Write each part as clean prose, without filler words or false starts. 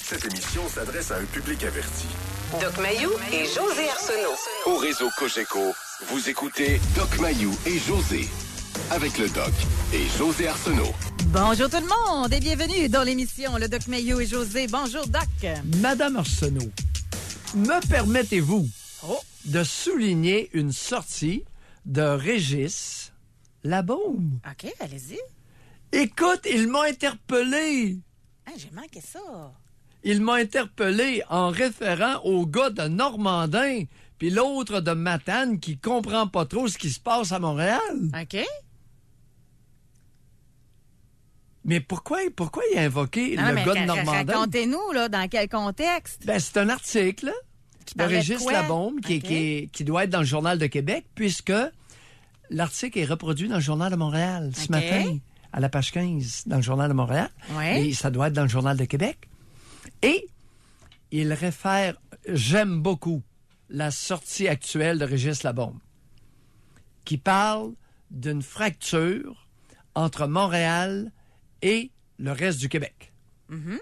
Cette émission s'adresse à un public averti. Doc Mayou et José Arsenault. Au réseau Cogeco, vous écoutez Doc Mayou et José. Avec le Doc et José Arsenault. Bonjour tout le monde et bienvenue dans l'émission Le Doc Mayou et José. Bonjour Doc. Madame Arsenault, me permettez-vous de souligner une sortie de Régis Labaume? OK, allez-y. Écoute, il m'a interpellé. Ah, j'ai manqué ça. Il m'a interpellé en référant au gars de Normandin puis l'autre de Matane qui comprend pas trop ce qui se passe à Montréal. OK. Mais pourquoi il a invoqué le gars de Normandin? Racontez-nous, là, dans quel contexte? Ben, c'est un article de Régis Labaume qui doit être dans le Journal de Québec, puisque l'article est reproduit dans le Journal de Montréal ce matin, à la page 15, dans le Journal de Montréal. Ouais. Et ça doit être dans le Journal de Québec. Et il réfère, j'aime beaucoup, la sortie actuelle de Régis Labaume, qui parle d'une fracture entre Montréal et le reste du Québec. Mm-hmm.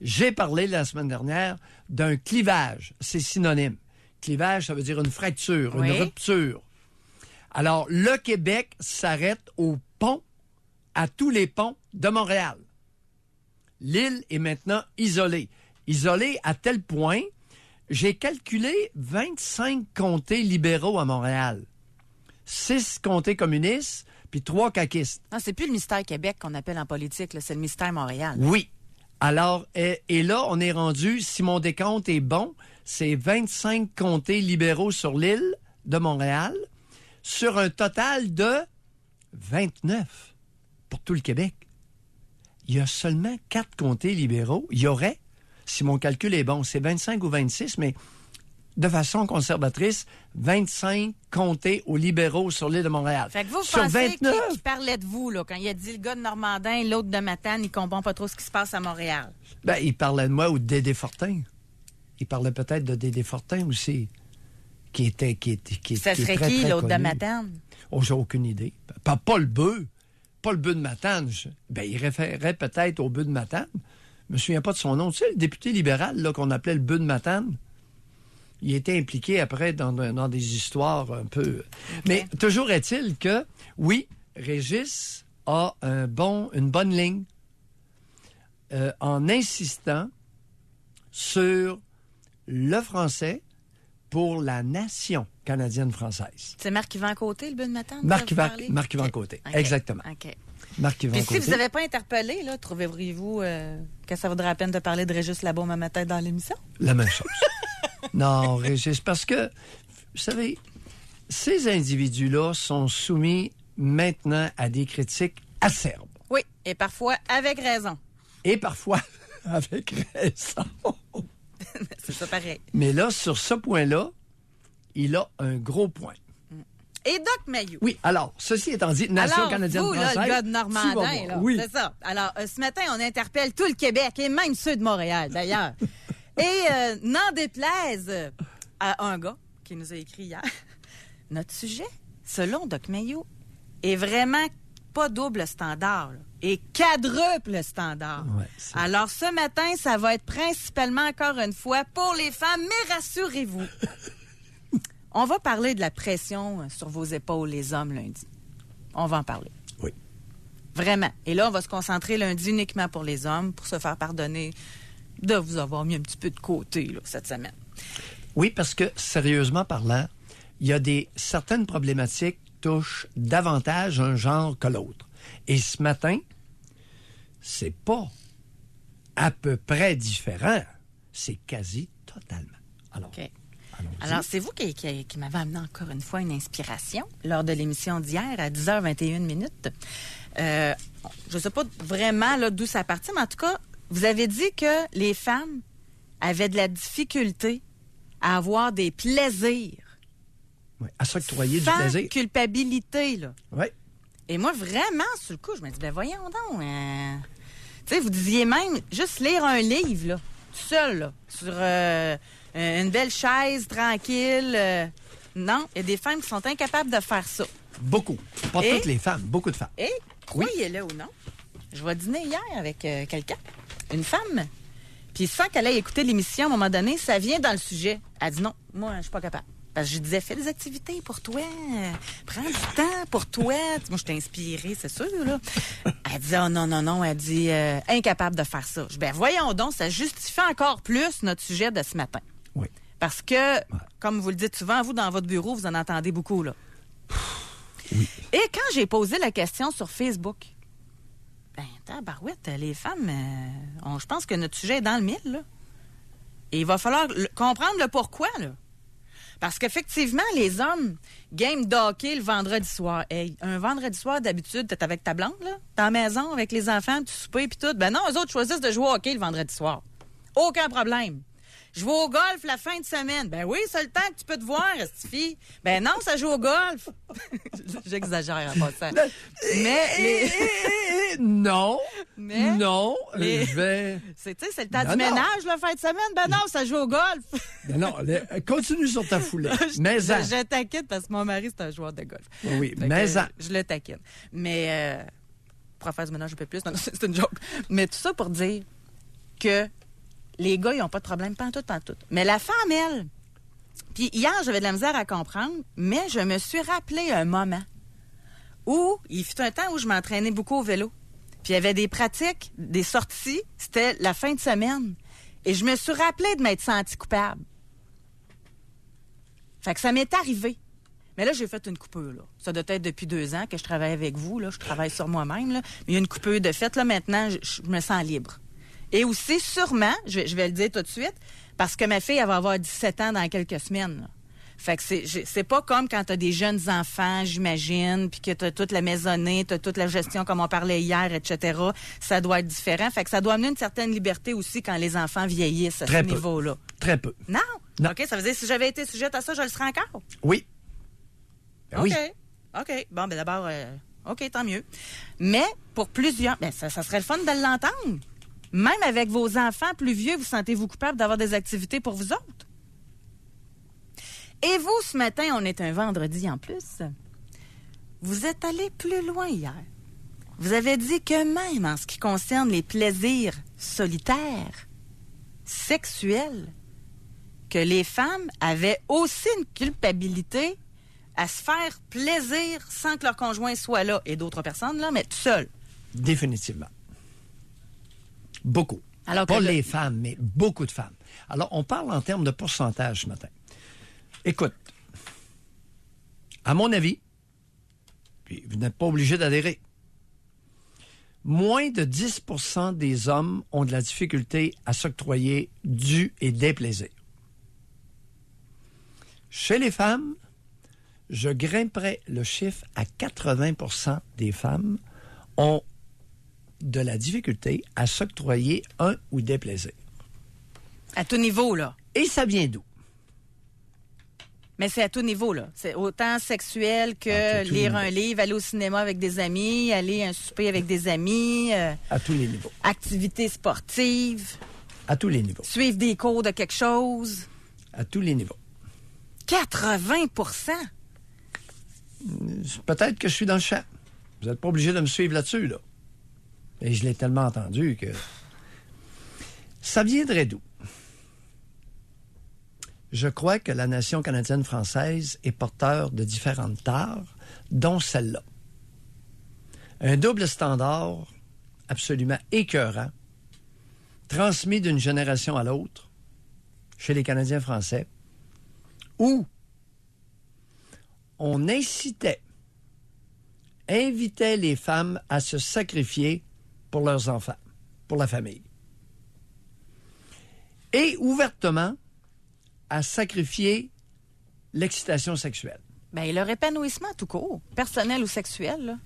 J'ai parlé la semaine dernière d'un clivage. C'est synonyme. Clivage, ça veut dire une fracture, une rupture. Alors, le Québec s'arrête au pont, à tous les ponts de Montréal. L'île est maintenant isolée. Isolée à tel point, j'ai calculé 25 comtés libéraux à Montréal. 6 comtés communistes, puis 3 caquistes. Non, c'est plus le mystère Québec qu'on appelle en politique, là, c'est le mystère Montréal. Oui. Alors, et là, on est rendu, si mon décompte est bon, c'est 25 comtés libéraux sur l'île de Montréal, sur un total de 29 pour tout le Québec. Il y a seulement 4 comtés libéraux. Il y aurait, si mon calcul est bon, c'est 25 ou 26, mais de façon conservatrice, 25 comtés aux libéraux sur l'île de Montréal. Fait que vous sur pensez 29, qu'il parlait de vous, là, quand il a dit le gars de Normandin, l'autre de Matane, il comprend pas trop ce qui se passe à Montréal. Ben, il parlait de moi ou de Dédé Fortin. Il parlait peut-être de Dédé Fortin aussi, qui était Ça serait très, qui, très l'autre de connu. Matane? Oh, j'ai aucune idée. Pas le bœuf. Pas le bœuf de Matane. Ben, il référerait peut-être au bœuf de Matane. Je me souviens pas de son nom. Tu sais, le député libéral là, qu'on appelait le bœuf de Matane, il était impliqué après dans des histoires un peu... Okay. Mais toujours est-il que, oui, Régis a une bonne ligne en insistant sur le français pour la nation canadienne-française. C'est Marc-Yvan Côté, le bœuf de Matane? Marc-Yvan Côté, okay. Exactement. OK. Marc-Yvan Puis Côté. si vous n'avez pas interpellé, là, trouveriez-vous que ça vaudrait la peine de parler de Régis Labaume à ma tête dans l'émission? La même chose. Non, Régis, parce que, vous savez, ces individus-là sont soumis maintenant à des critiques acerbes. Oui, et parfois avec raison. Et parfois avec raison. C'est ça pareil. Mais là, sur ce point-là, il a un gros point. Et Doc Mayou. Oui, alors, ceci étant dit, Nation canadienne-française... Là, le gars de Normandin, là, oui. c'est ça. Alors, ce matin, on interpelle tout le Québec, et même ceux de Montréal, d'ailleurs. Et n'en déplaise à un gars qui nous a écrit hier, notre sujet, selon Doc Mayou, est vraiment pas double standard, là, et quadruple standard. Ouais, alors, ce matin, ça va être principalement, encore une fois, pour les femmes, mais rassurez-vous, on va parler de la pression sur vos épaules, les hommes, lundi. On va en parler. Oui. Vraiment. Et là, on va se concentrer lundi uniquement pour les hommes, pour se faire pardonner de vous avoir mis un petit peu de côté là, cette semaine. Oui, parce que, sérieusement parlant, il y a certaines problématiques qui touchent davantage un genre que l'autre. Et ce matin, c'est pas à peu près différent. C'est quasi totalement. Alors, OK. Alors, c'est vous qui m'avez amené encore une fois une inspiration lors de l'émission d'hier à 10h21 minutes. Je ne sais pas vraiment là, d'où ça partit, mais en tout cas, vous avez dit que les femmes avaient de la difficulté à avoir des plaisirs. Oui, à s'octroyer du plaisir. Sans culpabilité, là. Oui. Et moi, vraiment, sur le coup, je me dis, ben voyons donc. Tu sais, vous disiez même juste lire un livre, là, tout seul, là, sur une belle chaise, tranquille. Non, il y a des femmes qui sont incapables de faire ça. Beaucoup. Pas toutes les femmes, beaucoup de femmes. Et, croyez-le ou non, je vais dîner hier avec quelqu'un, une femme. Puis sans qu'elle ait écouté l'émission, à un moment donné, ça vient dans le sujet. Elle dit non, moi, je suis pas capable. Parce que je disais, fais des activités pour toi. Prends du temps pour toi. Moi, je t'ai inspirée, c'est sûr, là. Elle dit, oh non. Elle dit, incapable de faire ça. Je dis, ben voyons donc, ça justifie encore plus notre sujet de ce matin. Oui. Parce que, comme vous le dites souvent, vous, dans votre bureau, vous en entendez beaucoup, là. Oui. Et quand j'ai posé la question sur Facebook, ben, tabarouette, les femmes, je pense que notre sujet est dans le mille, là. Et il va falloir comprendre le pourquoi, là. Parce qu'effectivement, les hommes, game d'hockey le vendredi soir. Hey, un vendredi soir, d'habitude, t'es avec ta blonde, là, t'es à la maison avec les enfants, tu soupes puis tout. Ben non, eux autres choisissent de jouer au hockey le vendredi soir. Aucun problème. Je vais au golf la fin de semaine. Ben oui, c'est le temps que tu peux te voir, Stifi. Ben non, ça joue au golf. J'exagère en passant. Mais Non. Mais non. les- Je vais... c'est le temps Non, du non. ménage la fin de semaine. Ben non, ça joue au golf. Non, continue sur ta foulée. Mais Je taquine parce que mon mari, c'est un joueur de golf. Oui, Fait mais que, je le taquine. Mais pour faire du ménage un peu plus, non, c'est une joke. Mais tout ça pour dire que les gars, ils n'ont pas de problème, pantoute. Mais la femme, elle... Puis hier, j'avais de la misère à comprendre, mais je me suis rappelé un moment où il fut un temps où je m'entraînais beaucoup au vélo. Puis il y avait des pratiques, des sorties, c'était la fin de semaine. Et je me suis rappelé de m'être sentie coupable. Fait que ça m'est arrivé. Mais là, j'ai fait une coupure, là. Ça doit être depuis 2 ans que je travaille avec vous, là. Je travaille sur moi-même, là. Mais il y a une coupure de fait, là. Maintenant, je me sens libre. Et aussi, sûrement, je vais le dire tout de suite, parce que ma fille, elle va avoir 17 ans dans quelques semaines, là. Fait que c'est pas comme quand t'as des jeunes enfants, j'imagine, puis que t'as toute la maisonnée, t'as toute la gestion comme on parlait hier, etc. Ça doit être différent. Fait que ça doit amener une certaine liberté aussi quand les enfants vieillissent à Très ce peu. niveau-là. Très peu. Non? Non. OK, ça veut dire que si j'avais été sujette à ça, je le serais encore? Oui. Ben oui. OK. Bon, ben d'abord, OK, tant mieux. Mais pour plusieurs, ben ça serait le fun de l'entendre. Même avec vos enfants plus vieux, vous sentez-vous coupable d'avoir des activités pour vous autres? Et vous, ce matin, on est un vendredi en plus. Vous êtes allé plus loin hier. Vous avez dit que même en ce qui concerne les plaisirs solitaires, sexuels, que les femmes avaient aussi une culpabilité à se faire plaisir sans que leur conjoint soit là, et d'autres personnes là, mais tout seul. Définitivement. Beaucoup. Alors que Pas le- les femmes, mais beaucoup de femmes. Alors, on parle en termes de pourcentage ce matin. Écoute, à mon avis, puis vous n'êtes pas obligé d'adhérer, moins de 10 % des hommes ont de la difficulté à s'octroyer du et des plaisirs. Chez les femmes, je grimperais le chiffre à 80 % des femmes ont de la difficulté à s'octroyer un ou des plaisirs. À tout niveau, là. Et ça vient d'où? Mais c'est à tout niveau, là. C'est autant sexuel que À tout lire niveau. un livre, aller au cinéma avec des amis, aller à un souper avec des amis, À tous les niveaux. activités sportives, À tous les niveaux. suivre des cours de quelque chose. À tous les niveaux. 80 Peut-être que je suis dans le champ. Vous n'êtes pas obligé de me suivre là-dessus, là. Et je l'ai tellement entendu que... Ça viendrait d'où? Je crois que la nation canadienne-française est porteur de différentes tares, dont celle-là. Un double standard absolument écœurant, transmis d'une génération à l'autre, chez les Canadiens français, où on incitait, invitait les femmes à se sacrifier pour leurs enfants, pour la famille. Et ouvertement, à sacrifier l'excitation sexuelle. Ben, leur épanouissement tout court, personnel ou sexuel, là.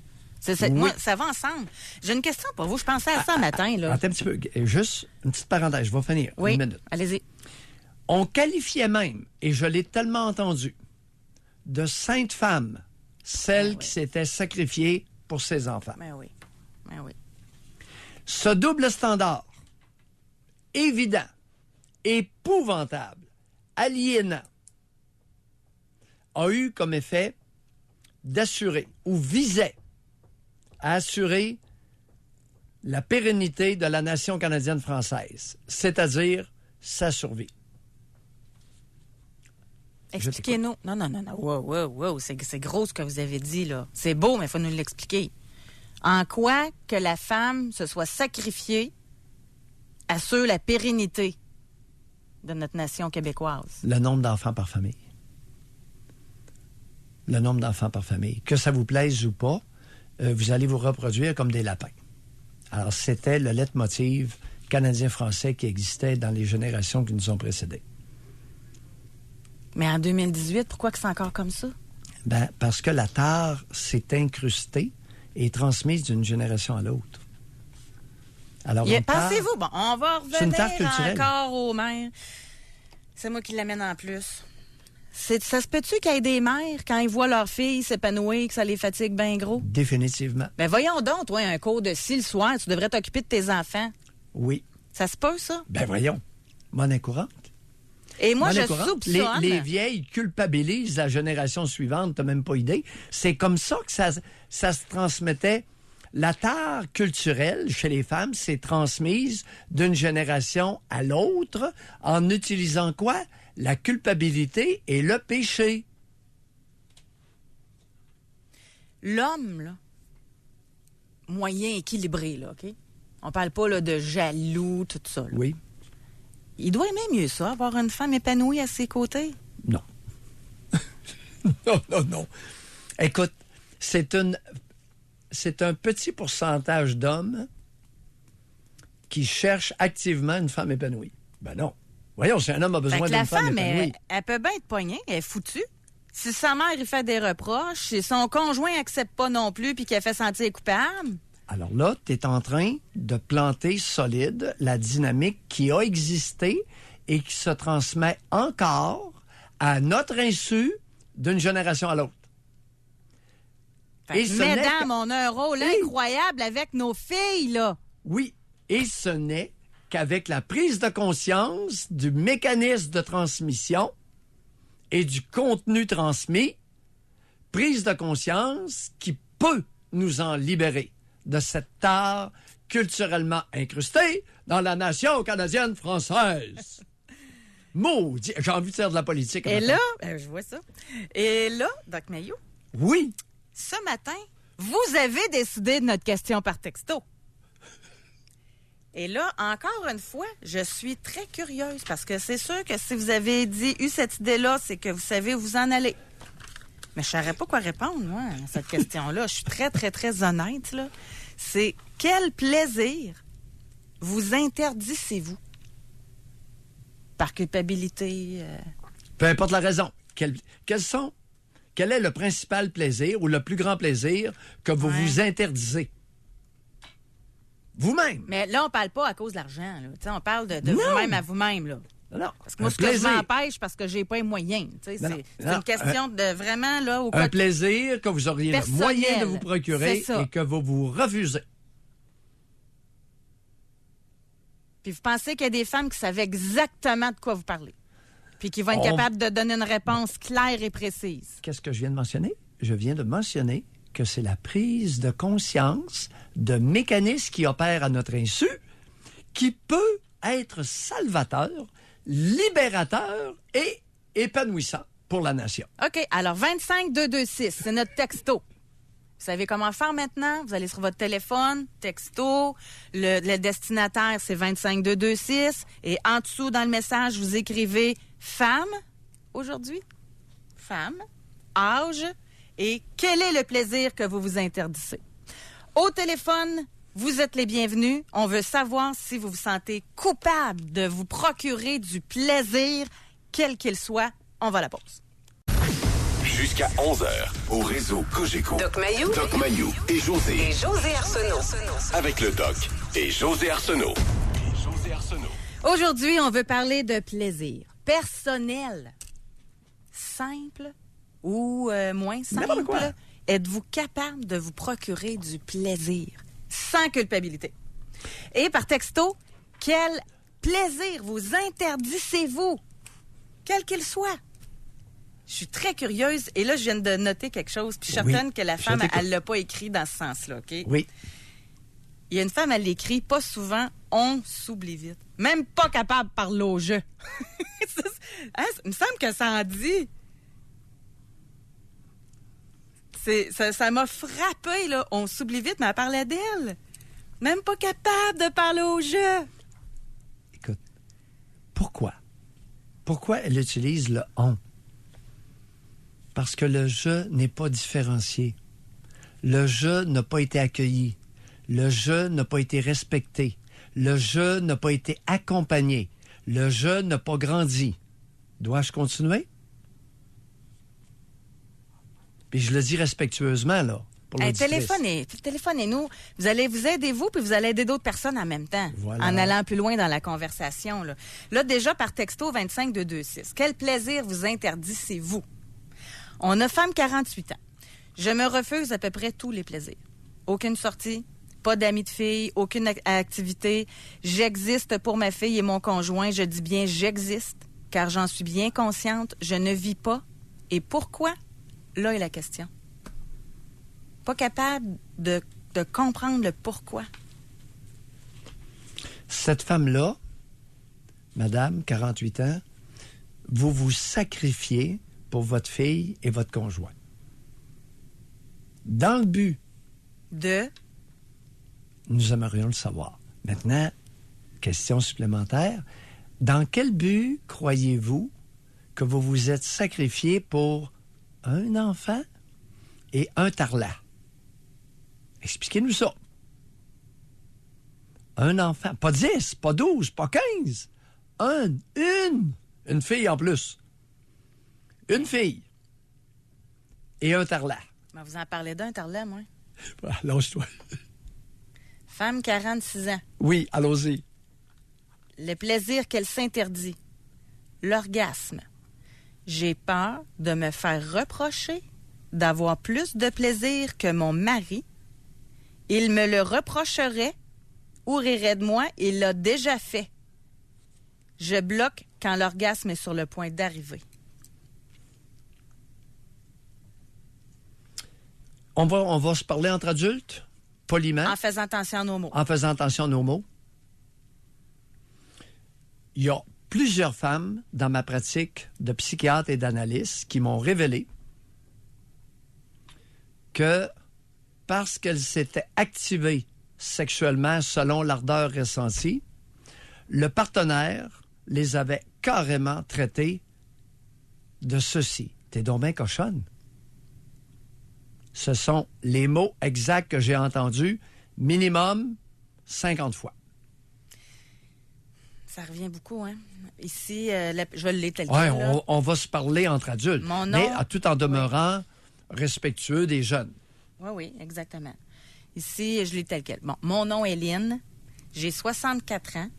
Oui. Moi, ça va ensemble. J'ai une question pour vous. Je pensais à ça matin, là. Attends un petit peu. Juste une petite parenthèse. Je vais finir. Oui, Une minute. allez-y. On qualifiait même, et je l'ai tellement entendu, de sainte femme, celle qui s'était sacrifiée pour ses enfants. Ben oui. Ce double standard, évident, épouvantable, aliénant, a eu comme effet d'assurer, ou visait à assurer la pérennité de la nation canadienne-française, c'est-à-dire sa survie. Expliquez-nous. Non. Wow. C'est gros ce que vous avez dit, là. C'est beau, mais il faut nous l'expliquer. En quoi que la femme se soit sacrifiée assure la pérennité de notre nation québécoise? Le nombre d'enfants par famille. Le nombre d'enfants par famille. Que ça vous plaise ou pas, vous allez vous reproduire comme des lapins. Alors, c'était le leitmotiv canadien-français qui existait dans les générations qui nous ont précédés. Mais en 2018, pourquoi que c'est encore comme ça? Ben, parce que la tare s'est incrustée et transmise d'une génération à l'autre. Alors, pensez-vous, bon, on va c'est une tare revenir culturelle. encore aux mères. C'est moi qui l'amène en plus. Ça se peut-tu qu'il y ait des mères, quand ils voient leur fille s'épanouir, que ça les fatigue bien gros? Définitivement. Ben voyons donc, toi, un cours de le soir, tu devrais t'occuper de tes enfants. Oui. Ça se peut, ça? Ben voyons. Monnaie courante. Et moi, Monnaie je courante. soupçonne... Les vieilles culpabilisent la génération suivante, t'as même pas idée. C'est comme ça que ça se transmettait. La tare culturelle chez les femmes s'est transmise d'une génération à l'autre en utilisant quoi? La culpabilité et le péché. L'homme, là, moyen équilibré, là, OK? On parle pas là, de jaloux, tout ça. Là. Oui. Il doit aimer mieux ça, avoir une femme épanouie à ses côtés. Non. Non. Écoute, c'est un petit pourcentage d'hommes qui cherchent activement une femme épanouie. Ben non. Voyons, si un homme a besoin d'une femme épanouie. La femme, elle peut bien être poignée, elle est foutue. Si sa mère lui fait des reproches, si son conjoint n'accepte pas non plus puis qu'elle fait sentir coupable... Alors là, tu es en train de planter solide la dynamique qui a existé et qui se transmet encore à notre insu d'une génération à l'autre. Mesdames, on a un rôle incroyable avec nos filles, là. Oui, et ce n'est qu'avec la prise de conscience du mécanisme de transmission et du contenu transmis, prise de conscience qui peut nous en libérer de cette tare culturellement incrustée dans la nation canadienne-française. Maudit! J'ai envie de faire de la politique. Et là, je vois ça. Et là, Doc Mayou. Oui. Ce matin, vous avez décidé de notre question par texto. Et là, encore une fois, je suis très curieuse parce que c'est sûr que si vous avez eu cette idée-là, c'est que vous savez où vous en allez. Mais je ne saurais pas quoi répondre, moi, à cette question-là. Je suis très, très, très honnête, là. C'est quel plaisir vous interdisez-vous? Par culpabilité? Peu importe la raison. Quel est le principal plaisir ou le plus grand plaisir que vous vous interdisez? Vous-même. Mais là, on parle pas à cause de l'argent. Là. On parle de vous-même à vous-même. Là. Non. Parce que moi, ce que je m'empêche, parce que j'ai pas les moyens. C'est une question de vraiment... là. Un plaisir que vous auriez le moyen de vous procurer et que vous refusez. Puis vous pensez qu'il y a des femmes qui savent exactement de quoi vous parlez. Puis qui vont être capables de donner une réponse claire et précise. Qu'est-ce que je viens de mentionner? Je viens de mentionner que c'est la prise de conscience de mécanismes qui opèrent à notre insu qui peut être salvateur, libérateur et épanouissant pour la nation. OK. Alors, 25226, c'est notre texto. Vous savez comment faire maintenant? Vous allez sur votre téléphone, texto, le destinataire, c'est 25226. Et en dessous, dans le message, vous écrivez « femme » aujourd'hui. Femme, âge et quel est le plaisir que vous vous interdisez. Au téléphone, vous êtes les bienvenus. On veut savoir si vous vous sentez coupable de vous procurer du plaisir, quel qu'il soit. On va à la pause. Jusqu'à 11h, au réseau Cogeco. Doc Mayou et José. Et José Arsenault. Avec le Doc et José Arsenault. Aujourd'hui, on veut parler de plaisir personnel. Simple ou moins simple. Êtes-vous capable de vous procurer du plaisir sans culpabilité? Et par texto, quel plaisir vous interdisez-vous? Quel qu'il soit. Je suis très curieuse. Et là, je viens de noter quelque chose. Puis je suis certaine que la femme, elle ne l'a pas écrit dans ce sens-là, OK? Oui. Il y a une femme, elle l'écrit pas souvent, on s'oublie vite. Même pas capable de parler au jeu. Hein, il me semble que ça en dit. Ça m'a frappé, là. On s'oublie vite, mais elle parlait d'elle. Même pas capable de parler au jeu. Écoute, pourquoi? Pourquoi elle utilise le « on » ? Parce que le « je » n'est pas différencié. Le « je » n'a pas été accueilli. Le « je » n'a pas été respecté. Le « je » n'a pas été accompagné. Le « je » n'a pas grandi. Dois-je continuer? Puis je le dis respectueusement, là, pour l'auditrice. Téléphonez-nous. Vous allez vous aider, vous, puis vous allez aider d'autres personnes en même temps, voilà. En allant plus loin dans la conversation. Là, déjà, par texto 25226, quel plaisir vous interdisez-vous? On a femme 48 ans. Je me refuse à peu près tous les plaisirs. Aucune sortie, pas d'amis de filles, aucune activité. J'existe pour ma fille et mon conjoint. Je dis bien j'existe, car j'en suis bien consciente. Je ne vis pas. Et pourquoi? Là est la question. Pas capable de comprendre le pourquoi. Cette femme-là, madame, 48 ans, vous vous sacrifiez pour votre fille et votre conjoint. Dans le but nous aimerions le savoir. Maintenant, question supplémentaire. Dans quel but croyez-vous que vous vous êtes sacrifié pour un enfant et un tarlat? Expliquez-nous ça. Un enfant, pas 10, pas 12, pas 15. Une fille en plus. Une fille et un tarlat. Ben, vous en parlez d'un tarlat, moi. Lâche-toi. Femme 46 ans. Oui, allons-y. Le plaisir qu'elle s'interdit. L'orgasme. J'ai peur de me faire reprocher d'avoir plus de plaisir que mon mari. Il me le reprocherait ou rirait de moi. Il l'a déjà fait. Je bloque quand l'orgasme est sur le point d'arriver. On va se parler entre adultes, poliment. En faisant attention à nos mots. En faisant attention à nos mots. Il y a plusieurs femmes dans ma pratique de psychiatre et d'analyste qui m'ont révélé que parce qu'elles s'étaient activées sexuellement selon l'ardeur ressentie, le partenaire les avait carrément traitées de ceci. T'es donc bien cochonne. Ce sont les mots exacts que j'ai entendus, minimum 50 fois. Ça revient beaucoup, hein? Ici, je vais le lire tel Oui, quel. on va se parler entre adultes, Mon nom, mais tout en demeurant respectueux des jeunes. Oui, exactement. Ici, je lis tel quel. Bon, mon nom est Lynn, j'ai 64 ans,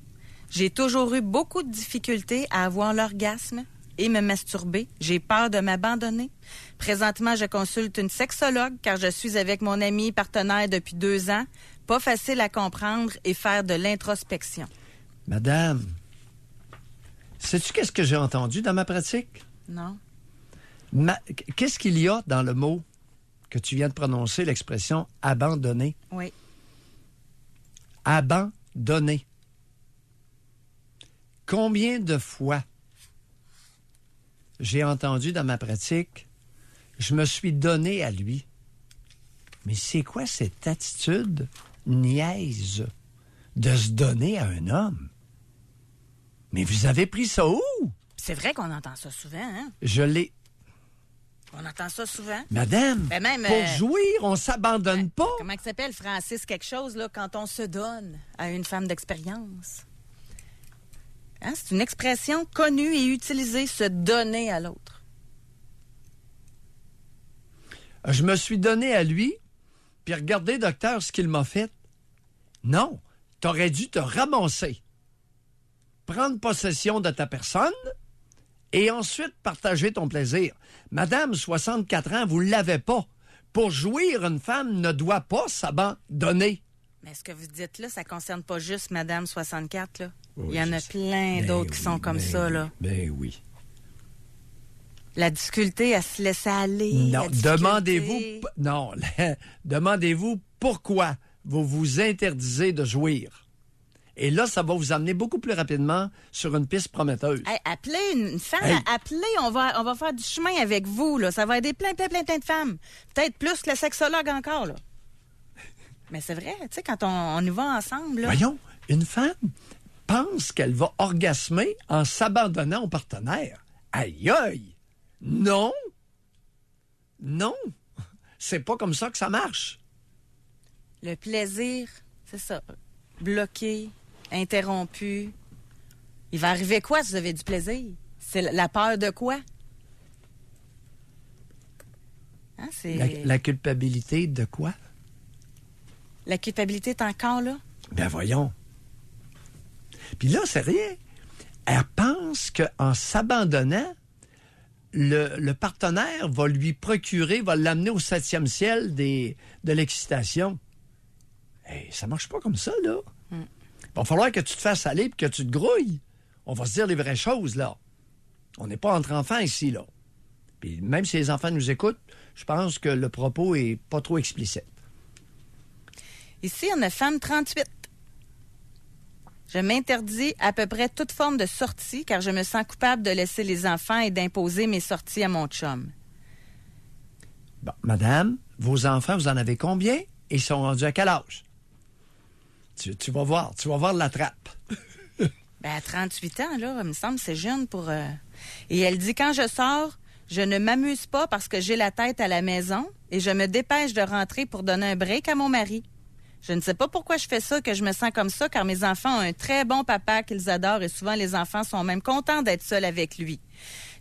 j'ai toujours eu beaucoup de difficultés à avoir l'orgasme et me masturber. J'ai peur de m'abandonner. Présentement, je consulte une sexologue car je suis avec mon ami partenaire depuis 2 ans. Pas facile à comprendre et faire de l'introspection. Madame, sais-tu qu'est-ce que j'ai entendu dans ma pratique? Non. Qu'est-ce qu'il y a dans le mot que tu viens de prononcer, l'expression « abandonner » ? Oui. Abandonner. Combien de fois j'ai entendu dans ma pratique « je me suis donné à lui ». Mais c'est quoi cette attitude niaise de se donner à un homme? Mais vous avez pris ça où? C'est vrai qu'on entend ça souvent, hein? Je l'ai... On entend ça souvent. Madame, Ben même, pour jouir, on s'abandonne pas. Comment il s'appelle, Francis quelque chose, là, quand on se donne à une femme d'expérience? Hein? C'est une expression connue et utilisée, se donner à l'autre. Je me suis donné à lui, puis regardez, docteur, ce qu'il m'a fait. Non, t'aurais dû te ramasser, prendre possession de ta personne et ensuite partager ton plaisir. Madame, 64 ans, vous ne l'avez pas. Pour jouir, une femme ne doit pas s'abandonner. Mais ce que vous dites là, ça ne concerne pas juste Madame 64, là. Oui, il y en a plein d'autres qui sont comme ça, là. Ben oui. La difficulté à se laisser aller. Non, demandez-vous pourquoi vous vous interdisez de jouir. Et là, ça va vous amener beaucoup plus rapidement sur une piste prometteuse. Hey, appelez une femme, appelez, on va faire du chemin avec vous, là. Ça va aider plein de femmes. Peut-être plus que le sexologue encore, là. Mais c'est vrai, tu sais, quand on y va ensemble, là. Voyons, une femme pense qu'elle va orgasmer en s'abandonnant au partenaire. Aïe, aïe! Non! Non! C'est pas comme ça que ça marche. Le plaisir, c'est ça. Bloqué, interrompu. Il va arriver quoi si vous avez du plaisir? C'est la peur de quoi? Hein, c'est... La culpabilité de quoi? La culpabilité est encore là? Ben voyons. Puis là, c'est rien. Elle pense qu'en s'abandonnant, le partenaire va lui procurer, va l'amener au 7e ciel de l'excitation. Hey, ça marche pas comme ça, là. Il va falloir que tu te fasses aller et que tu te grouilles. On va se dire les vraies choses, là. On n'est pas entre enfants ici, là. Puis même si les enfants nous écoutent, je pense que le propos est pas trop explicite. Ici, on a femme 38. Je m'interdis à peu près toute forme de sortie car je me sens coupable de laisser les enfants et d'imposer mes sorties à mon chum. Bon, madame, vos enfants, vous en avez combien? Et ils sont rendus à quel âge? Tu vas voir la trappe. Ben, à 38 ans, là, il me semble que c'est jeune pour... Et elle dit, quand je sors, je ne m'amuse pas parce que j'ai la tête à la maison et je me dépêche de rentrer pour donner un break à mon mari. Je ne sais pas pourquoi je fais ça, que je me sens comme ça, car mes enfants ont un très bon papa qu'ils adorent et souvent les enfants sont même contents d'être seuls avec lui.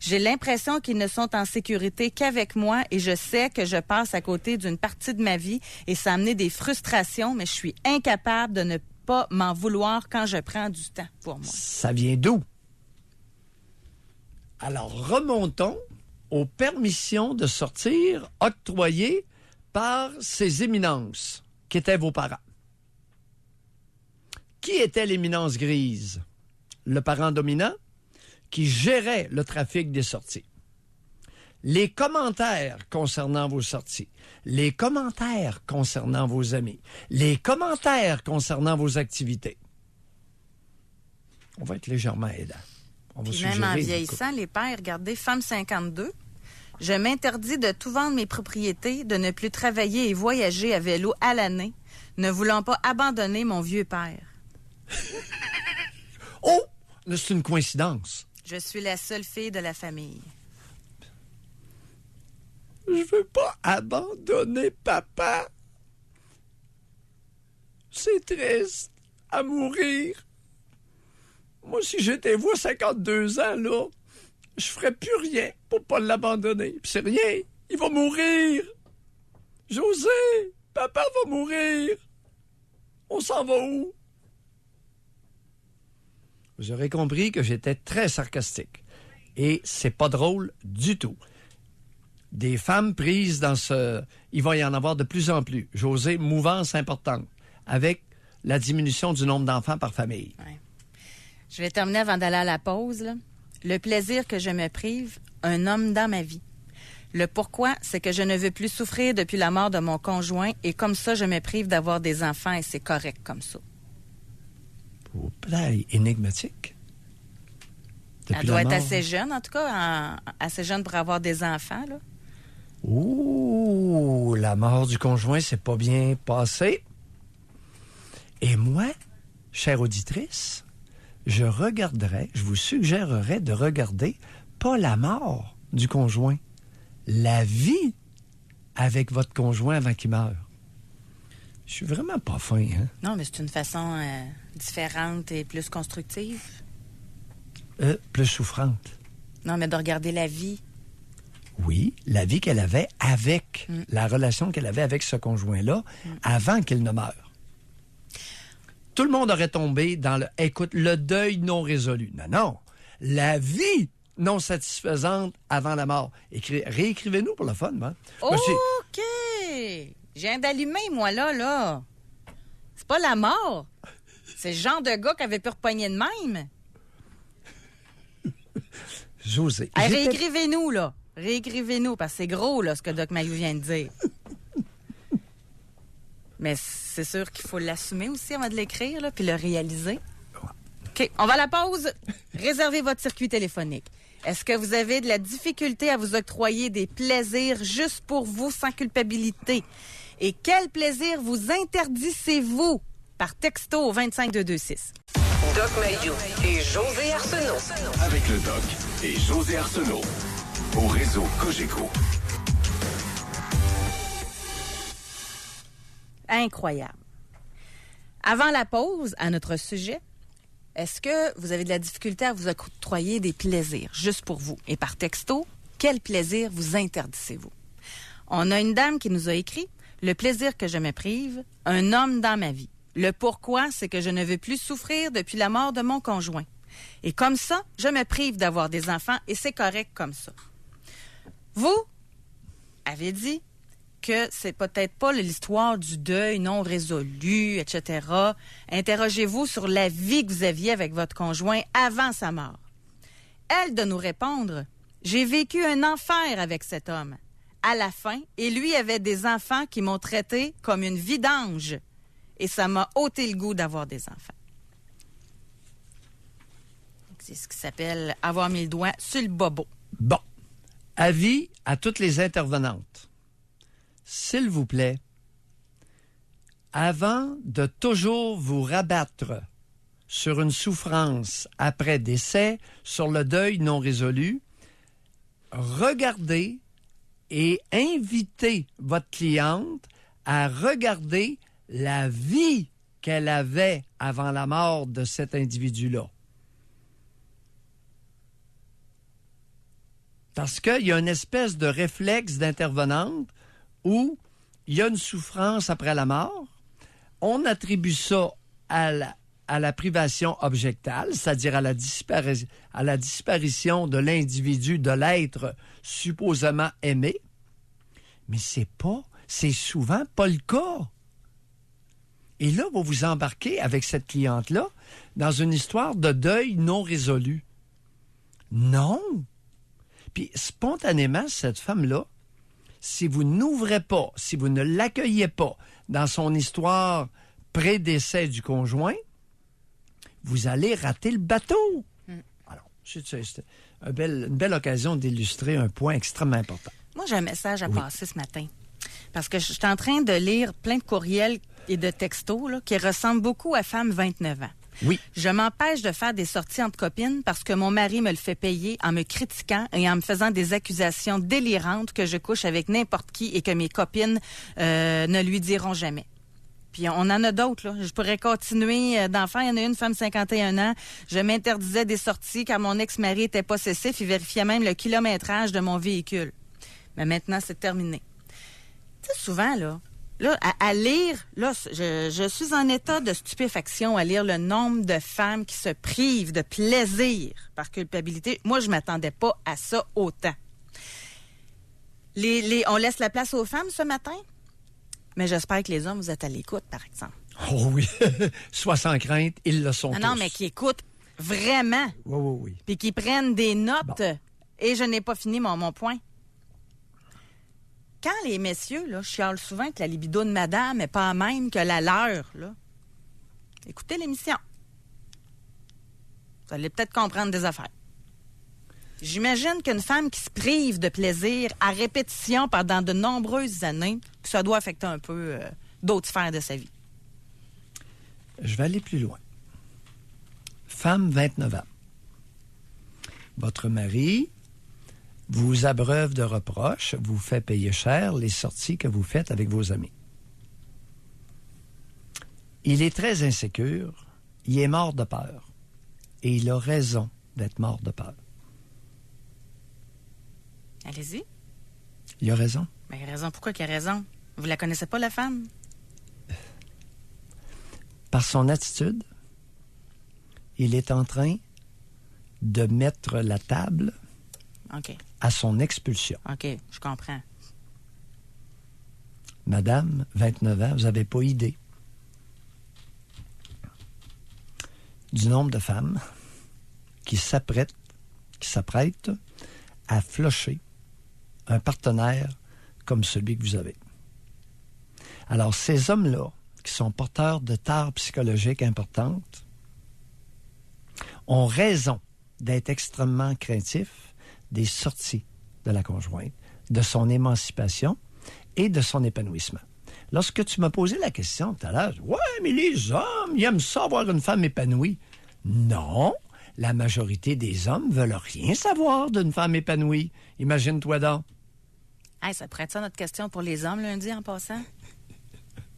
J'ai l'impression qu'ils ne sont en sécurité qu'avec moi et je sais que je passe à côté d'une partie de ma vie et ça a amené des frustrations, mais je suis incapable de ne pas m'en vouloir quand je prends du temps pour moi. Ça vient d'où? Alors, remontons aux permissions de sortir octroyées par ces éminences qui étaient vos parents. Qui était l'éminence grise? Le parent dominant qui gérait le trafic des sorties. Les commentaires concernant vos sorties, les commentaires concernant vos amis, les commentaires concernant vos activités. On va être légèrement aidant. On va Puis même en vieillissant, les pères, regardez, femme 52, je m'interdis de tout vendre mes propriétés, de ne plus travailler et voyager à vélo à l'année, ne voulant pas abandonner mon vieux père. Oh! C'est une coïncidence. Je suis la seule fille de la famille. Je veux pas abandonner papa. C'est triste à mourir. Moi, si j'étais vous à 52 ans, là, je ferais plus rien pour pas l'abandonner. Puis c'est rien, il va mourir. José, papa va mourir. On s'en va où? Vous aurez compris que j'étais très sarcastique. Et c'est pas drôle du tout. Des femmes prises dans ce... Il va y en avoir de plus en plus. José, mouvance importante, avec la diminution du nombre d'enfants par famille. Ouais. Je vais terminer avant d'aller à la pause, là. Le plaisir que je me prive, un homme dans ma vie. Le pourquoi, c'est que je ne veux plus souffrir depuis la mort de mon conjoint et comme ça, je me prive d'avoir des enfants et c'est correct comme ça. Oh, énigmatique. Depuis Elle doit la être mort. assez jeune, en tout cas, assez jeune pour avoir des enfants, là. Ouh, la mort du conjoint, c'est pas bien passé. Et moi, chère auditrice, je vous suggérerais de regarder pas la mort du conjoint, la vie avec votre conjoint avant qu'il meure. Je suis vraiment pas fin, hein? Non, mais c'est une façon différente et plus constructive. Plus souffrante. Non, mais de regarder la vie. Oui, la vie qu'elle avait avec, la relation qu'elle avait avec ce conjoint-là avant qu'il ne meure. Tout le monde aurait tombé dans le deuil non résolu. Non, la vie non satisfaisante avant la mort. Réécrivez-nous pour le fun, hein? OK! Je viens d'allumer, moi, là. C'est pas la mort. C'est le genre de gars qui avait pu repogner de même. José. Hey, réécrivez-nous, là. Réécrivez-nous, parce que c'est gros, là, ce que Doc Mayou vient de dire. Mais c'est sûr qu'il faut l'assumer aussi avant de l'écrire, là, puis le réaliser. OK, on va à la pause. Réservez votre circuit téléphonique. Est-ce que vous avez de la difficulté à vous octroyer des plaisirs juste pour vous, sans culpabilité? Et quel plaisir vous interdisez-vous? Par texto au 25226. Doc Mayou et José Arsenault. Avec le Doc et José Arsenault. Au réseau Cogeco. Incroyable. Avant la pause, à notre sujet, est-ce que vous avez de la difficulté à vous octroyer des plaisirs juste pour vous? Et par texto, quel plaisir vous interdisez-vous? On a une dame qui nous a écrit « Le plaisir que je me prive, un homme dans ma vie. Le pourquoi, c'est que je ne veux plus souffrir depuis la mort de mon conjoint. Et comme ça, je me prive d'avoir des enfants et c'est correct comme ça. » Vous avez dit que c'est peut-être pas l'histoire du deuil non résolu, etc. Interrogez-vous sur la vie que vous aviez avec votre conjoint avant sa mort. Elle de nous répondre « J'ai vécu un enfer avec cet homme. À la fin, et lui avait des enfants qui m'ont traité comme une vidange. Et ça m'a ôté le goût d'avoir des enfants. » C'est ce qui s'appelle avoir mis le doigt sur le bobo. Bon. Avis à toutes les intervenantes. S'il vous plaît, avant de toujours vous rabattre sur une souffrance après décès, sur le deuil non résolu, regardez et invitez votre cliente à regarder la vie qu'elle avait avant la mort de cet individu-là. Parce qu'il y a une espèce de réflexe d'intervenante où il y a une souffrance après la mort. On attribue ça à la privation objectale, c'est-à-dire à la disparition de l'individu, de l'être supposément aimé. Mais c'est souvent pas le cas. Et là, vous vous embarquez avec cette cliente-là dans une histoire de deuil non résolu. Non! Puis spontanément, cette femme-là, si vous n'ouvrez pas, si vous ne l'accueillez pas dans son histoire pré-décès du conjoint, vous allez rater le bateau. Alors, c'est une belle occasion d'illustrer un point extrêmement important. Moi, j'ai un message à passer ce matin. Parce que je suis en train de lire plein de courriels et de textos là, qui ressemblent beaucoup à Femme 29 ans. Oui. Je m'empêche de faire des sorties entre copines parce que mon mari me le fait payer en me critiquant et en me faisant des accusations délirantes que je couche avec n'importe qui et que mes copines ne lui diront jamais. Puis on en a d'autres, là. Je pourrais continuer d'en faire. Il y en a une femme de 51 ans. Je m'interdisais des sorties car mon ex-mari était possessif. Il vérifiait même le kilométrage de mon véhicule. Mais maintenant, c'est terminé. Tu sais, souvent, là, à lire, là, je suis en état de stupéfaction à lire le nombre de femmes qui se privent de plaisir par culpabilité. Moi, je m'attendais pas à ça autant. On laisse la place aux femmes ce matin, mais j'espère que les hommes, vous êtes à l'écoute, par exemple. Oh oui, soit sans crainte, ils le sont tous. Non, mais qui écoutent vraiment. Oui. Puis qui prennent des notes. Bon. Et je n'ai pas fini mon point. Quand les messieurs là, chialent souvent que la libido de madame n'est pas la même que la leur, là, écoutez l'émission. Vous allez peut-être comprendre des affaires. J'imagine qu'une femme qui se prive de plaisir à répétition pendant de nombreuses années, que ça doit affecter un peu d'autres sphères de sa vie. Je vais aller plus loin. Femme, 29 ans. Votre mari vous abreuve de reproches, vous fait payer cher les sorties que vous faites avec vos amis. Il est très insécure, il est mort de peur. Et il a raison d'être mort de peur. Allez-y. Il a raison. Mais il a raison. Pourquoi il a raison? Vous la connaissez pas, la femme? Par son attitude, il est en train de mettre la table à son expulsion. OK, je comprends. Madame, 29 ans, vous n'avez pas idée du nombre de femmes qui s'apprêtent à flocher un partenaire comme celui que vous avez. Alors, ces hommes-là, qui sont porteurs de tares psychologiques importantes, ont raison d'être extrêmement craintifs des sorties de la conjointe, de son émancipation et de son épanouissement. Lorsque tu m'as posé la question tout à l'heure, « Ouais, mais les hommes, ils aiment ça avoir une femme épanouie. » Non, la majorité des hommes veulent rien savoir d'une femme épanouie. Imagine-toi donc. Hey, ça pourrait être ça notre question pour les hommes lundi en passant?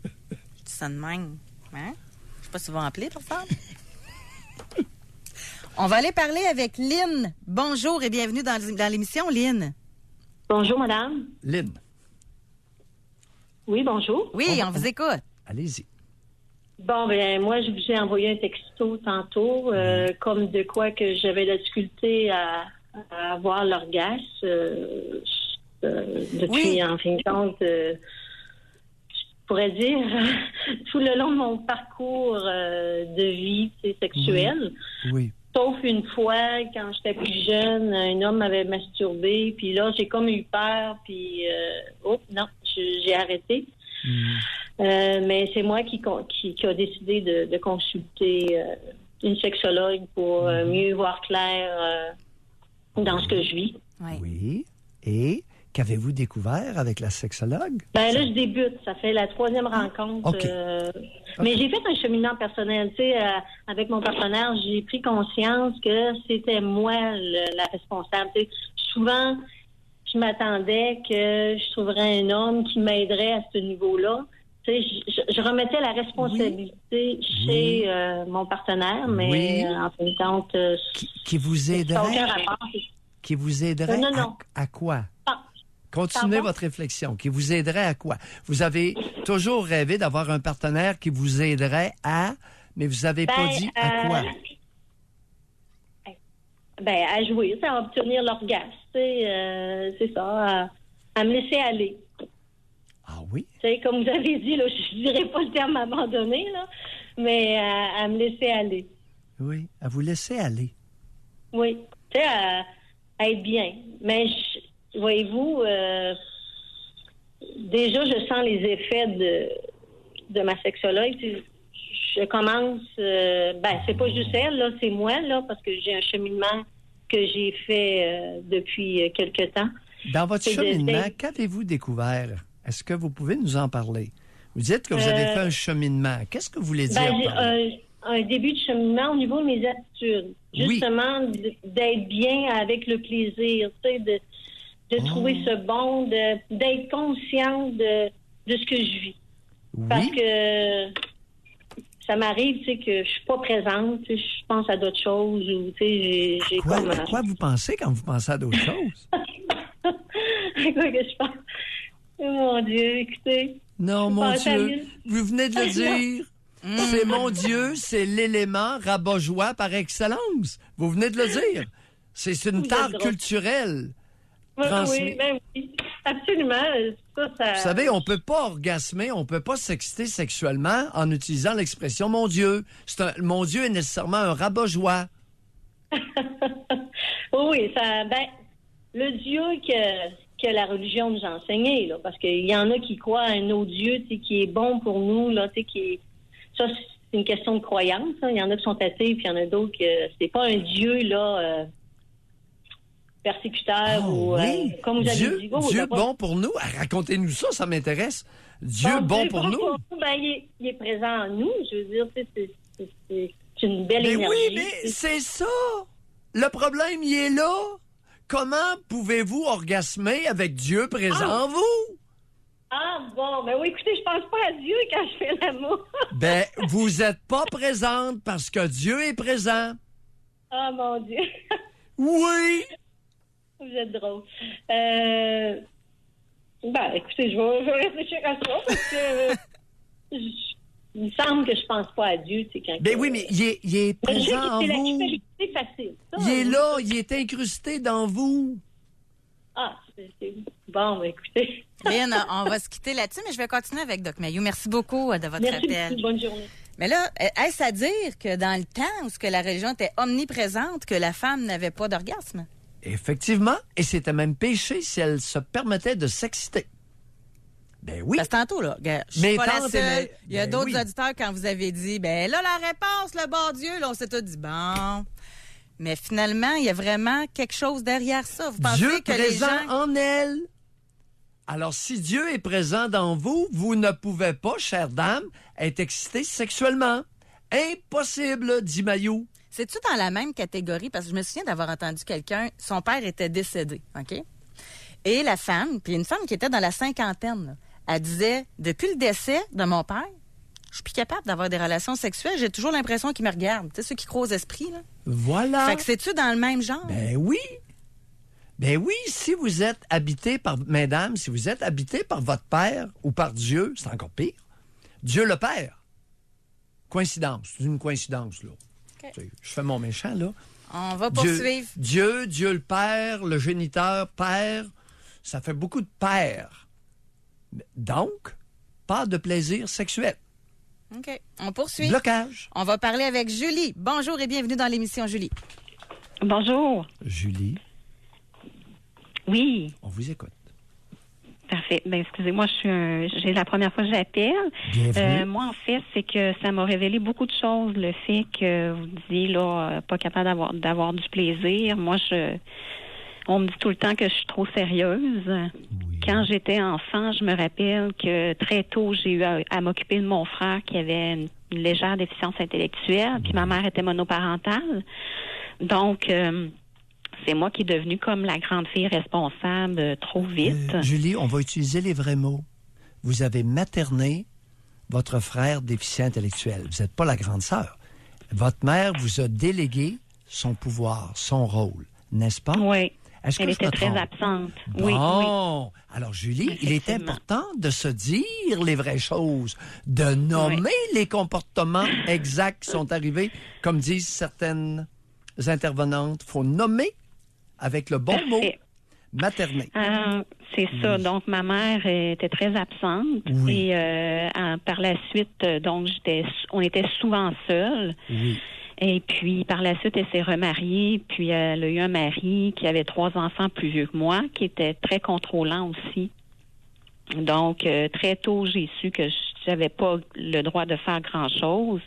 Je dis ça de même. Hein? Je sais pas si vous appeler pour ça. On va aller parler avec Lynn. Bonjour et bienvenue dans l'émission, Lynn. Bonjour, madame. Lynn. Oui, bonjour. Oui, on vous écoute. Allez-y. Bon, ben moi, je vous ai envoyé un texto tantôt, comme de quoi que j'avais la difficulté à avoir l'orgasme. Depuis, en fin de compte, je pourrais dire, tout le long de mon parcours de vie sexuelle. Oui. Sauf une fois, quand j'étais plus jeune, un homme m'avait masturbé, puis là, j'ai comme eu peur, puis non, j'ai arrêté. Mais c'est moi qui a décidé de consulter une sexologue pour mieux voir clair dans ce que je vis. Oui. Et qu'avez-vous découvert avec la sexologue? Ben là, je débute. Ça fait la 3e rencontre. OK. Mais j'ai fait un cheminement personnel. Tu sais, avec mon partenaire, j'ai pris conscience que c'était moi la responsable. Tu sais, souvent, je m'attendais que je trouverais un homme qui m'aiderait à ce niveau-là. Tu sais, je remettais la responsabilité chez mon partenaire, mais en fin de compte... qui vous aiderait? Aucun rapport. Qui vous aiderait non. À quoi? Ah. Continuez votre réflexion. Qui vous aiderait à quoi? Vous avez toujours rêvé d'avoir un partenaire qui vous aiderait à... Mais vous n'avez pas dit à quoi? À jouer, à obtenir l'orgasme. C'est ça, à me laisser aller. Ah oui? Comme vous avez dit, là, je ne dirais pas le terme abandonner, là, mais à me laisser aller. Oui, à vous laisser aller. Oui, à être bien. Mais voyez-vous, déjà, je sens les effets de ma sexologue. Je commence, c'est pas juste elle, là, c'est moi, là, parce que j'ai un cheminement que j'ai fait depuis quelque temps. Dans votre cheminement, qu'avez-vous découvert? Est-ce que vous pouvez nous en parler? Vous dites que vous avez fait un cheminement. Qu'est-ce que vous voulez dire par là? Un début de cheminement au niveau de mes attitudes. Justement, d'être bien avec le plaisir, de trouver ce bon, d'être consciente de ce que je vis. Oui. Parce que ça m'arrive, que je suis pas présente, je pense à d'autres choses. Ou, j'ai à quoi vous pensez quand vous pensez à d'autres choses? À quoi que je pense? Oh mon Dieu, écoutez. Non, mon Dieu, vous venez de le dire. C'est mon Dieu, c'est l'élément rabat-joie par excellence. Vous venez de le dire. C'est une tare culturelle. Oui, absolument. Ça... Vous savez, on peut pas orgasmer, on peut pas s'exciter sexuellement en utilisant l'expression « mon Dieu ». Mon Dieu est nécessairement un rabat-joie. Oui, le Dieu que la religion nous a enseigné, là, parce qu'il y en a qui croient à un autre Dieu qui est bon pour nous, là, ça, c'est une question de croyance. Hein. Il y en a qui sont athées, puis il y en a d'autres que c'est pas un Dieu là persécuteur ou comme vous avez dit. Dieu bon pour nous. Racontez-nous ça m'intéresse. Dieu bon pour nous. Il est présent en nous. Je veux dire, c'est une belle énergie. Oui, mais c'est ça. Le problème, il est là. Comment pouvez-vous orgasmer avec Dieu présent en vous? Ah, bon, oui, écoutez, je pense pas à Dieu quand je fais l'amour. Vous êtes pas présente parce que Dieu est présent. Ah, mon Dieu. Oui. Vous êtes drôle. Écoutez, je vais réfléchir à ça parce que il me semble que je pense pas à Dieu. Oui, mais il est présent en vous. C'est facile. Ça, il est là, il est incrusté dans vous. Ah, c'est bon, écoutez. Lynn, on va se quitter là-dessus, mais je vais continuer avec Doc Mayou. Merci beaucoup de votre appel. Merci, bonne journée. Mais là, est-ce à dire que dans le temps où la religion était omniprésente, que la femme n'avait pas d'orgasme? Effectivement, et c'était même péché si elle se permettait de s'exciter. Ben oui. Parce que tantôt, là, regarde, je Mes suis pas la tantes seule. aimaient- Il y a Ben d'autres oui. auditeurs, quand vous avez dit, ben là, la réponse, le bon Dieu, là, on s'est tous dit, bon. Mais finalement, il y a vraiment quelque chose derrière ça. Vous pensez Dieu que les présent gens... en elle. Alors, si Dieu est présent dans vous, vous ne pouvez pas, chère dame, être excité sexuellement. Impossible, dit Mayou. C'est-tu dans la même catégorie? Parce que je me souviens d'avoir entendu quelqu'un, son père était décédé, OK? Et la femme, puis une femme qui était dans la cinquantaine, là, elle disait, depuis le décès de mon père, je suis plus capable d'avoir des relations sexuelles, j'ai toujours l'impression qu'il me regarde. Tu sais, ceux qui croient aux esprits, là. Voilà. Fait que c'est-tu dans le même genre? Ben oui. Ben oui, si vous êtes habité par, mesdames, si vous êtes habité par votre père ou par Dieu, c'est encore pire. Dieu le Père. Coïncidence. C'est une coïncidence, là. OK. Tu sais, je fais mon méchant, là. On va poursuivre. Dieu le Père, le géniteur, Père, ça fait beaucoup de pères. Donc, pas de plaisir sexuel. OK. On poursuit. Blocage. On va parler avec Julie. Bonjour et bienvenue dans l'émission, Julie. Bonjour. Julie, Oui, on vous écoute. parfait. Ben, excusez-moi, j'ai la première fois que j'appelle. Bienvenue. Moi, en fait, c'est que ça m'a révélé beaucoup de choses, le fait que vous disiez, là, pas capable d'avoir du plaisir. Moi, on me dit tout le temps que je suis trop sérieuse. Oui. Quand j'étais enfant, je me rappelle que très tôt, j'ai eu à m'occuper de mon frère qui avait une légère déficience intellectuelle, puis ma mère était monoparentale. Donc, c'est moi qui est devenue comme la grande fille responsable trop vite. Julie, on va utiliser les vrais mots. Vous avez materné votre frère déficient intellectuel. Vous n'êtes pas la grande sœur. Votre mère vous a délégué son pouvoir, son rôle, n'est-ce pas? Oui. Est-ce que Elle je était me très trompe? absente. Bon. Oui, oui. Alors, Julie, il est Effectivement. important de se dire les vraies choses, de nommer les comportements exacts qui sont arrivés. Comme disent certaines intervenantes, il faut nommer avec le bon mot, Parfait. materner. C'est ça. Donc, ma mère était très absente. Oui. Et par la suite, donc, on était souvent seuls. Oui. Et puis, par la suite, elle s'est remariée. Puis, elle a eu un mari qui avait 3 enfants plus vieux que moi, qui était très contrôlant aussi. Donc, très tôt, j'ai su que j'avais pas le droit de faire grand-chose.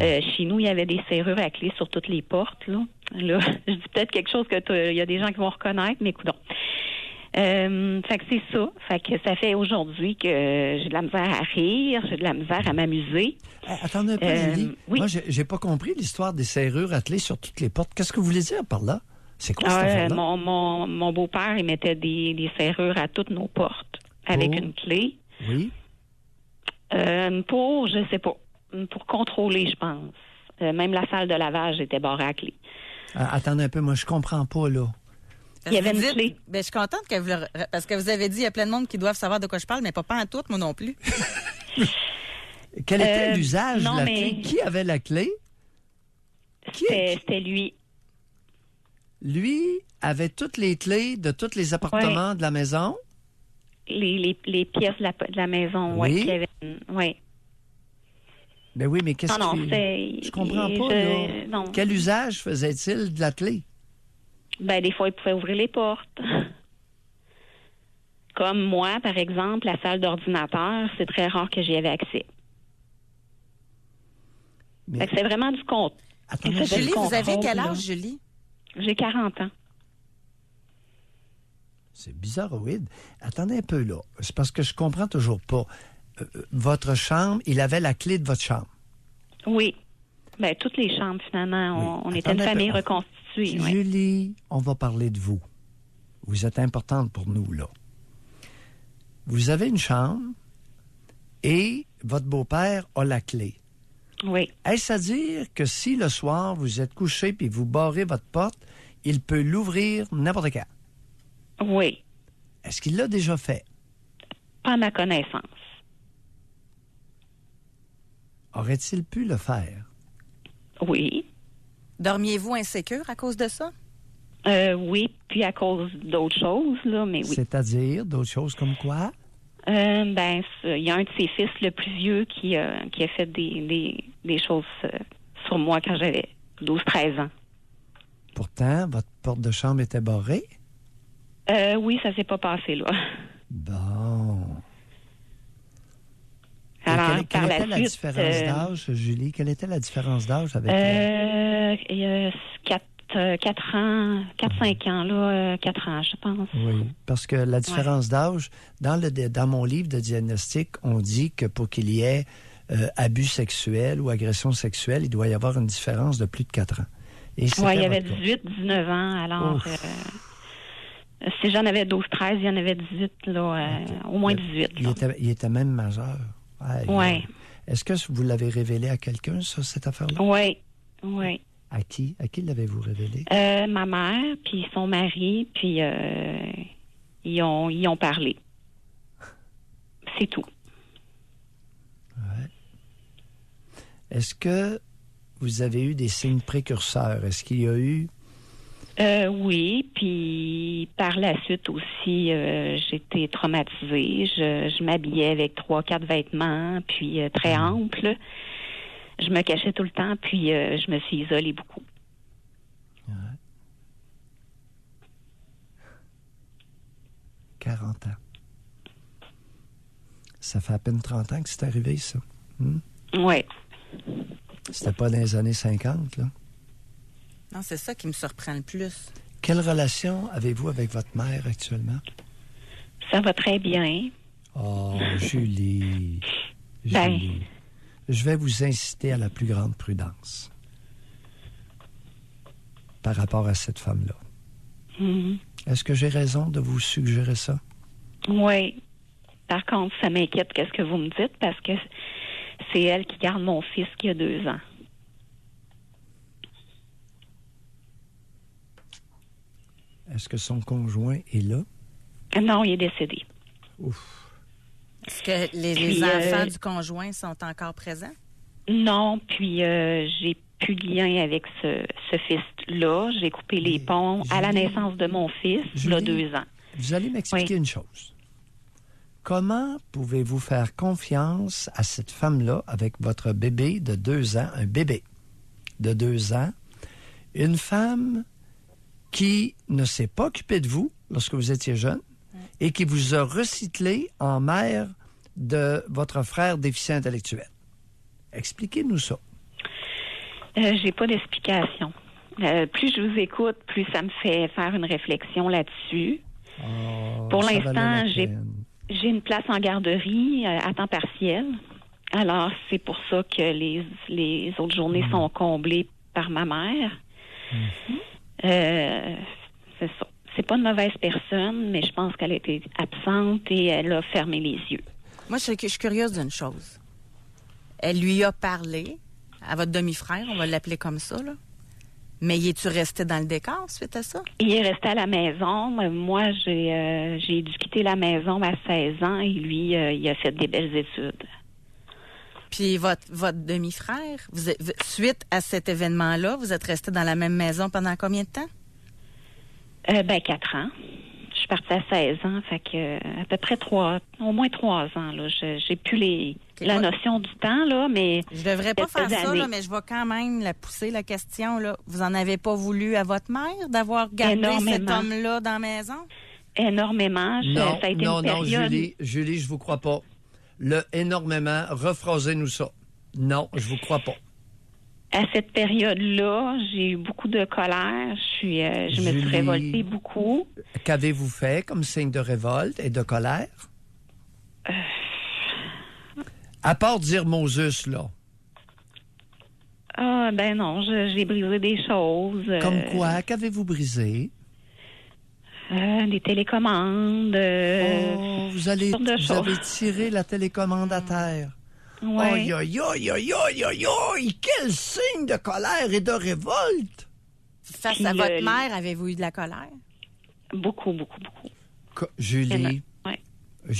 Chez nous, il y avait des serrures à clé sur toutes les portes. Là, je dis peut-être quelque chose que il y a des gens qui vont reconnaître, mais écoutons. Fait que c'est ça. Fait que ça fait aujourd'hui que j'ai de la misère à rire, j'ai de la misère à m'amuser. Attendez un peu, Julie. oui. Moi, j'ai pas compris l'histoire des serrures attelées sur toutes les portes. Qu'est-ce que vous voulez dire par là? C'est quoi cette affaire-là? Mon beau-père, il mettait des serrures à toutes nos portes avec Oh. une clé. Oui. Je sais pas, pour contrôler, je pense. Même la salle de lavage était barrée à clé. Attendez un peu, moi, je comprends pas, là. Il y avait Vous une dites- clé. Ben, je suis contente que parce que vous avez dit, il y a plein de monde qui doivent savoir de quoi je parle, mais pas en tout, moi non plus. Quel était l'usage non, de la mais- clé? Qui avait la clé? C'était lui. Lui avait toutes les clés de tous les appartements de la maison. Les pièces de la maison, Oui. ouais. qu'il y avait ouais. Ben oui, mais qu'est-ce Non, que... c'est... Je comprends pas, là. Non. Quel usage faisait-il de la clé? Ben, des fois, il pouvait ouvrir les portes. Comme moi, par exemple, la salle d'ordinateur, c'est très rare que j'y avais accès. Mais... Fait que c'est vraiment du compte. Attendez, Ça fait Julie, le vous avez contrôle, quel là. âge, Julie? J'ai 40 ans. c'est bizarroïde. Attendez un peu, là. C'est parce que je comprends toujours pas. Votre chambre, il avait la clé de votre chambre. Oui. Ben, toutes les chambres, finalement, Oui. on était une Attendez un famille peu. reconstituée. Ouais. Julie, on va parler de vous. Vous êtes importante pour nous, là. Vous avez une chambre et votre beau-père a la clé. Oui. Est-ce à dire que si le soir, vous êtes couché puis vous barrez votre porte, il peut l'ouvrir n'importe quand? Oui. Est-ce qu'il l'a déjà fait? Pas à ma connaissance. Aurait-il pu le faire? Oui. Dormiez-vous insécure à cause de ça? Oui, puis à cause d'autres choses, là, mais oui. C'est-à-dire d'autres choses comme quoi? Ben, il y a un de ses fils, le plus vieux, qui a fait des choses sur moi quand j'avais 12-13 ans. Pourtant, votre porte de chambre était barrée? Oui, ça s'est pas passé, là. Bon. Et quelle par était la suite, différence d'âge, Julie? Quelle était la différence d'âge avec... il y a 4 ans, 4-5 ans, là, 4 ans, je pense. Oui, parce que la différence d'âge, dans mon livre de diagnostic, on dit que pour qu'il y ait abus sexuel ou agression sexuelle, il doit y avoir une différence de plus de 4 ans. Et Oui, il y avait 18, 19 ans, alors... si j'en avais 12, 13, il y en avait 18, là, au moins 18. Il était même majeur. Oui. Est-ce que vous l'avez révélé à quelqu'un, ça, cette affaire-là? Oui, oui. À qui? À qui l'avez-vous révélé? Ma mère, puis son mari, puis ils ont parlé. C'est tout. Ouais. Est-ce que vous avez eu des signes précurseurs? Est-ce qu'il y a eu... Oui, puis par la suite aussi, j'étais traumatisée. Je m'habillais avec 3-4 vêtements, puis très amples. Je me cachais tout le temps, puis je me suis isolée beaucoup. Ouais. 40 ans. Ça fait à peine 30 ans que c'est arrivé, ça. Oui. C'était pas dans les années 50, là. Non, c'est ça qui me surprend le plus. Quelle relation avez-vous avec votre mère actuellement? Ça va très bien. Oh, Julie. Ben. Julie. Je vais vous inciter à la plus grande prudence par rapport à cette femme-là. Est-ce que j'ai raison de vous suggérer ça? Oui. Par contre, ça m'inquiète qu'est-ce que vous me dites parce que c'est elle qui garde mon fils qui a 2 ans. Est-ce que son conjoint est là? Non, il est décédé. Ouf. Est-ce que les enfants du conjoint sont encore présents? Non, puis j'ai plus de lien avec ce fils-là. J'ai coupé les ponts à la naissance de mon fils, il a 2 ans. Vous allez m'expliquer une chose. Comment pouvez-vous faire confiance à cette femme-là avec votre bébé de 2 ans, un bébé de 2 ans, une femme qui ne s'est pas occupée de vous lorsque vous étiez jeune et qui vous a recyclé en mère de votre frère déficient intellectuel? Expliquez-nous ça. J'ai pas d'explication. Plus je vous écoute, plus ça me fait faire une réflexion là-dessus. Pour l'instant, j'ai une place en garderie à temps partiel. Alors, c'est pour ça que les autres journées sont comblées par ma mère. C'est ça. C'est pas une mauvaise personne, mais je pense qu'elle a été absente et elle a fermé les yeux. Moi, je suis curieuse d'une chose. Elle lui a parlé à votre demi-frère, on va l'appeler comme ça, là. Mais y es-tu resté dans le décor suite à ça? Il est resté à la maison. Moi, j'ai dû quitter la maison à 16 ans et lui, il a fait des belles études. Puis votre demi-frère, suite à cet événement-là, vous êtes resté dans la même maison pendant combien de temps? 4 ans. Je suis partie à 16 ans, fait que à peu près au moins 3 ans. Là. J'ai plus la notion du temps, là, mais... Je devrais pas faire ça, là, mais je vais quand même la pousser, la question. Là. Vous en avez pas voulu à votre mère d'avoir gardé cet homme-là dans la maison? Énormément. Non, ça a été une période... Julie, je vous crois pas. Le énormément, rephrasez-nous ça. Non, je vous crois pas. À cette période-là, j'ai eu beaucoup de colère. Je me suis révoltée beaucoup. Qu'avez-vous fait comme signe de révolte et de colère? À part dire Moses, là. Ah, ben non, j'ai brisé des choses. Comme quoi? Qu'avez-vous brisé? Des télécommandes. Vous avez tiré la télécommande à terre. Oui. Aïe, aïe, aïe, aïe, aïe, aïe, aïe! Quel signe de colère et de révolte! Face à votre mère, avez-vous eu de la colère? Beaucoup, beaucoup, beaucoup. Julie. Oui.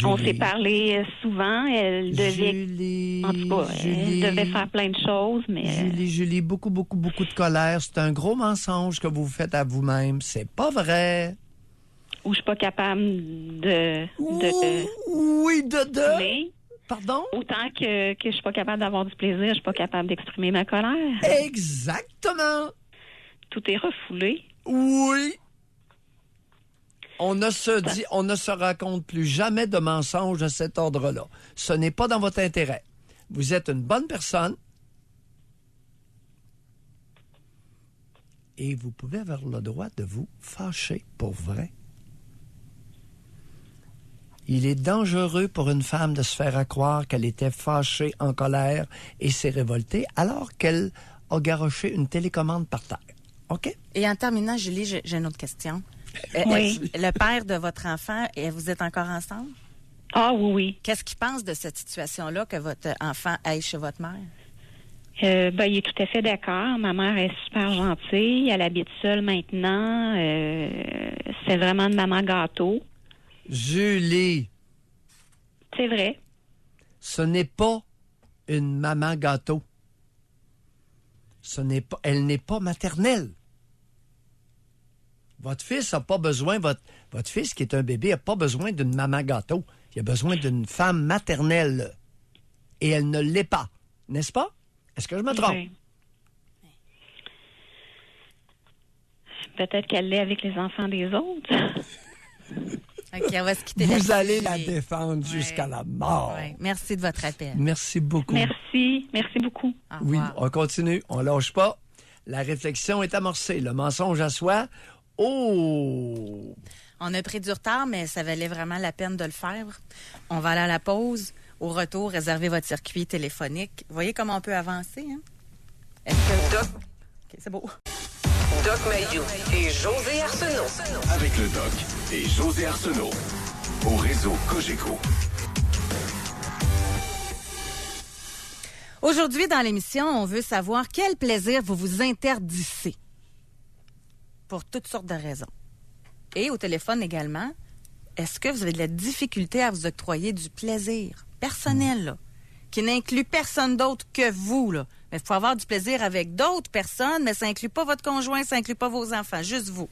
On s'est parlé souvent. Elle devait... En tout cas, elle devait faire plein de choses, mais... Julie, beaucoup, beaucoup, beaucoup de colère. C'est un gros mensonge que vous faites à vous-même. C'est pas vrai. Ou je suis pas capable de oui, de... Pardon? Autant que je suis pas capable d'avoir du plaisir, je suis pas capable d'exprimer ma colère. Exactement. Tout est refoulé. Oui. On ne se raconte plus jamais de mensonges de cet ordre-là. Ce n'est pas dans votre intérêt. Vous êtes une bonne personne. Et vous pouvez avoir le droit de vous fâcher pour vrai. Il est dangereux pour une femme de se faire croire qu'elle était fâchée, en colère et s'est révoltée alors qu'elle a garoché une télécommande par terre. OK? Et en terminant, Julie, j'ai une autre question. Oui. Le père de votre enfant, vous êtes encore ensemble? Ah oui. Qu'est-ce qu'il pense de cette situation-là que votre enfant aille chez votre mère? Il est tout à fait d'accord. Ma mère est super gentille. Elle habite seule maintenant. C'est vraiment une maman gâteau. Julie, C'est vrai. ce n'est pas une maman gâteau. Elle n'est pas maternelle. Votre fils n'a pas besoin, votre fils qui est un bébé n'a pas besoin d'une maman gâteau. Il a besoin d'une femme maternelle. Et elle ne l'est pas. N'est-ce pas? Est-ce que je me trompe? Oui. Peut-être qu'elle l'est avec les enfants des autres. OK, on va se quitter Vous là-dessus, allez la Julie. défendre jusqu'à la mort. Ouais. Merci de votre appel. Merci beaucoup. Merci. Merci beaucoup. Au Oui, revoir. on continue, on lâche pas. La réflexion est amorcée. Le mensonge à soi. Oh! On a pris du retard, mais ça valait vraiment la peine de le faire. On va aller à la pause. Au retour, réservez votre circuit téléphonique. Vous voyez comment on peut avancer, hein? Est-ce que... Doc, OK, c'est beau. Doc Mayou et José Arsenault. Avec le Doc et José Arsenault. Au réseau Cogeco. Aujourd'hui, dans l'émission, on veut savoir quel plaisir vous vous interdissez. Pour toutes sortes de raisons. Et au téléphone également, est-ce que vous avez de la difficulté à vous octroyer du plaisir personnel, là, qui n'inclut personne d'autre que vous, là? Mais il faut avoir du plaisir avec d'autres personnes, mais ça n'inclut pas votre conjoint, ça n'inclut pas vos enfants, juste vous.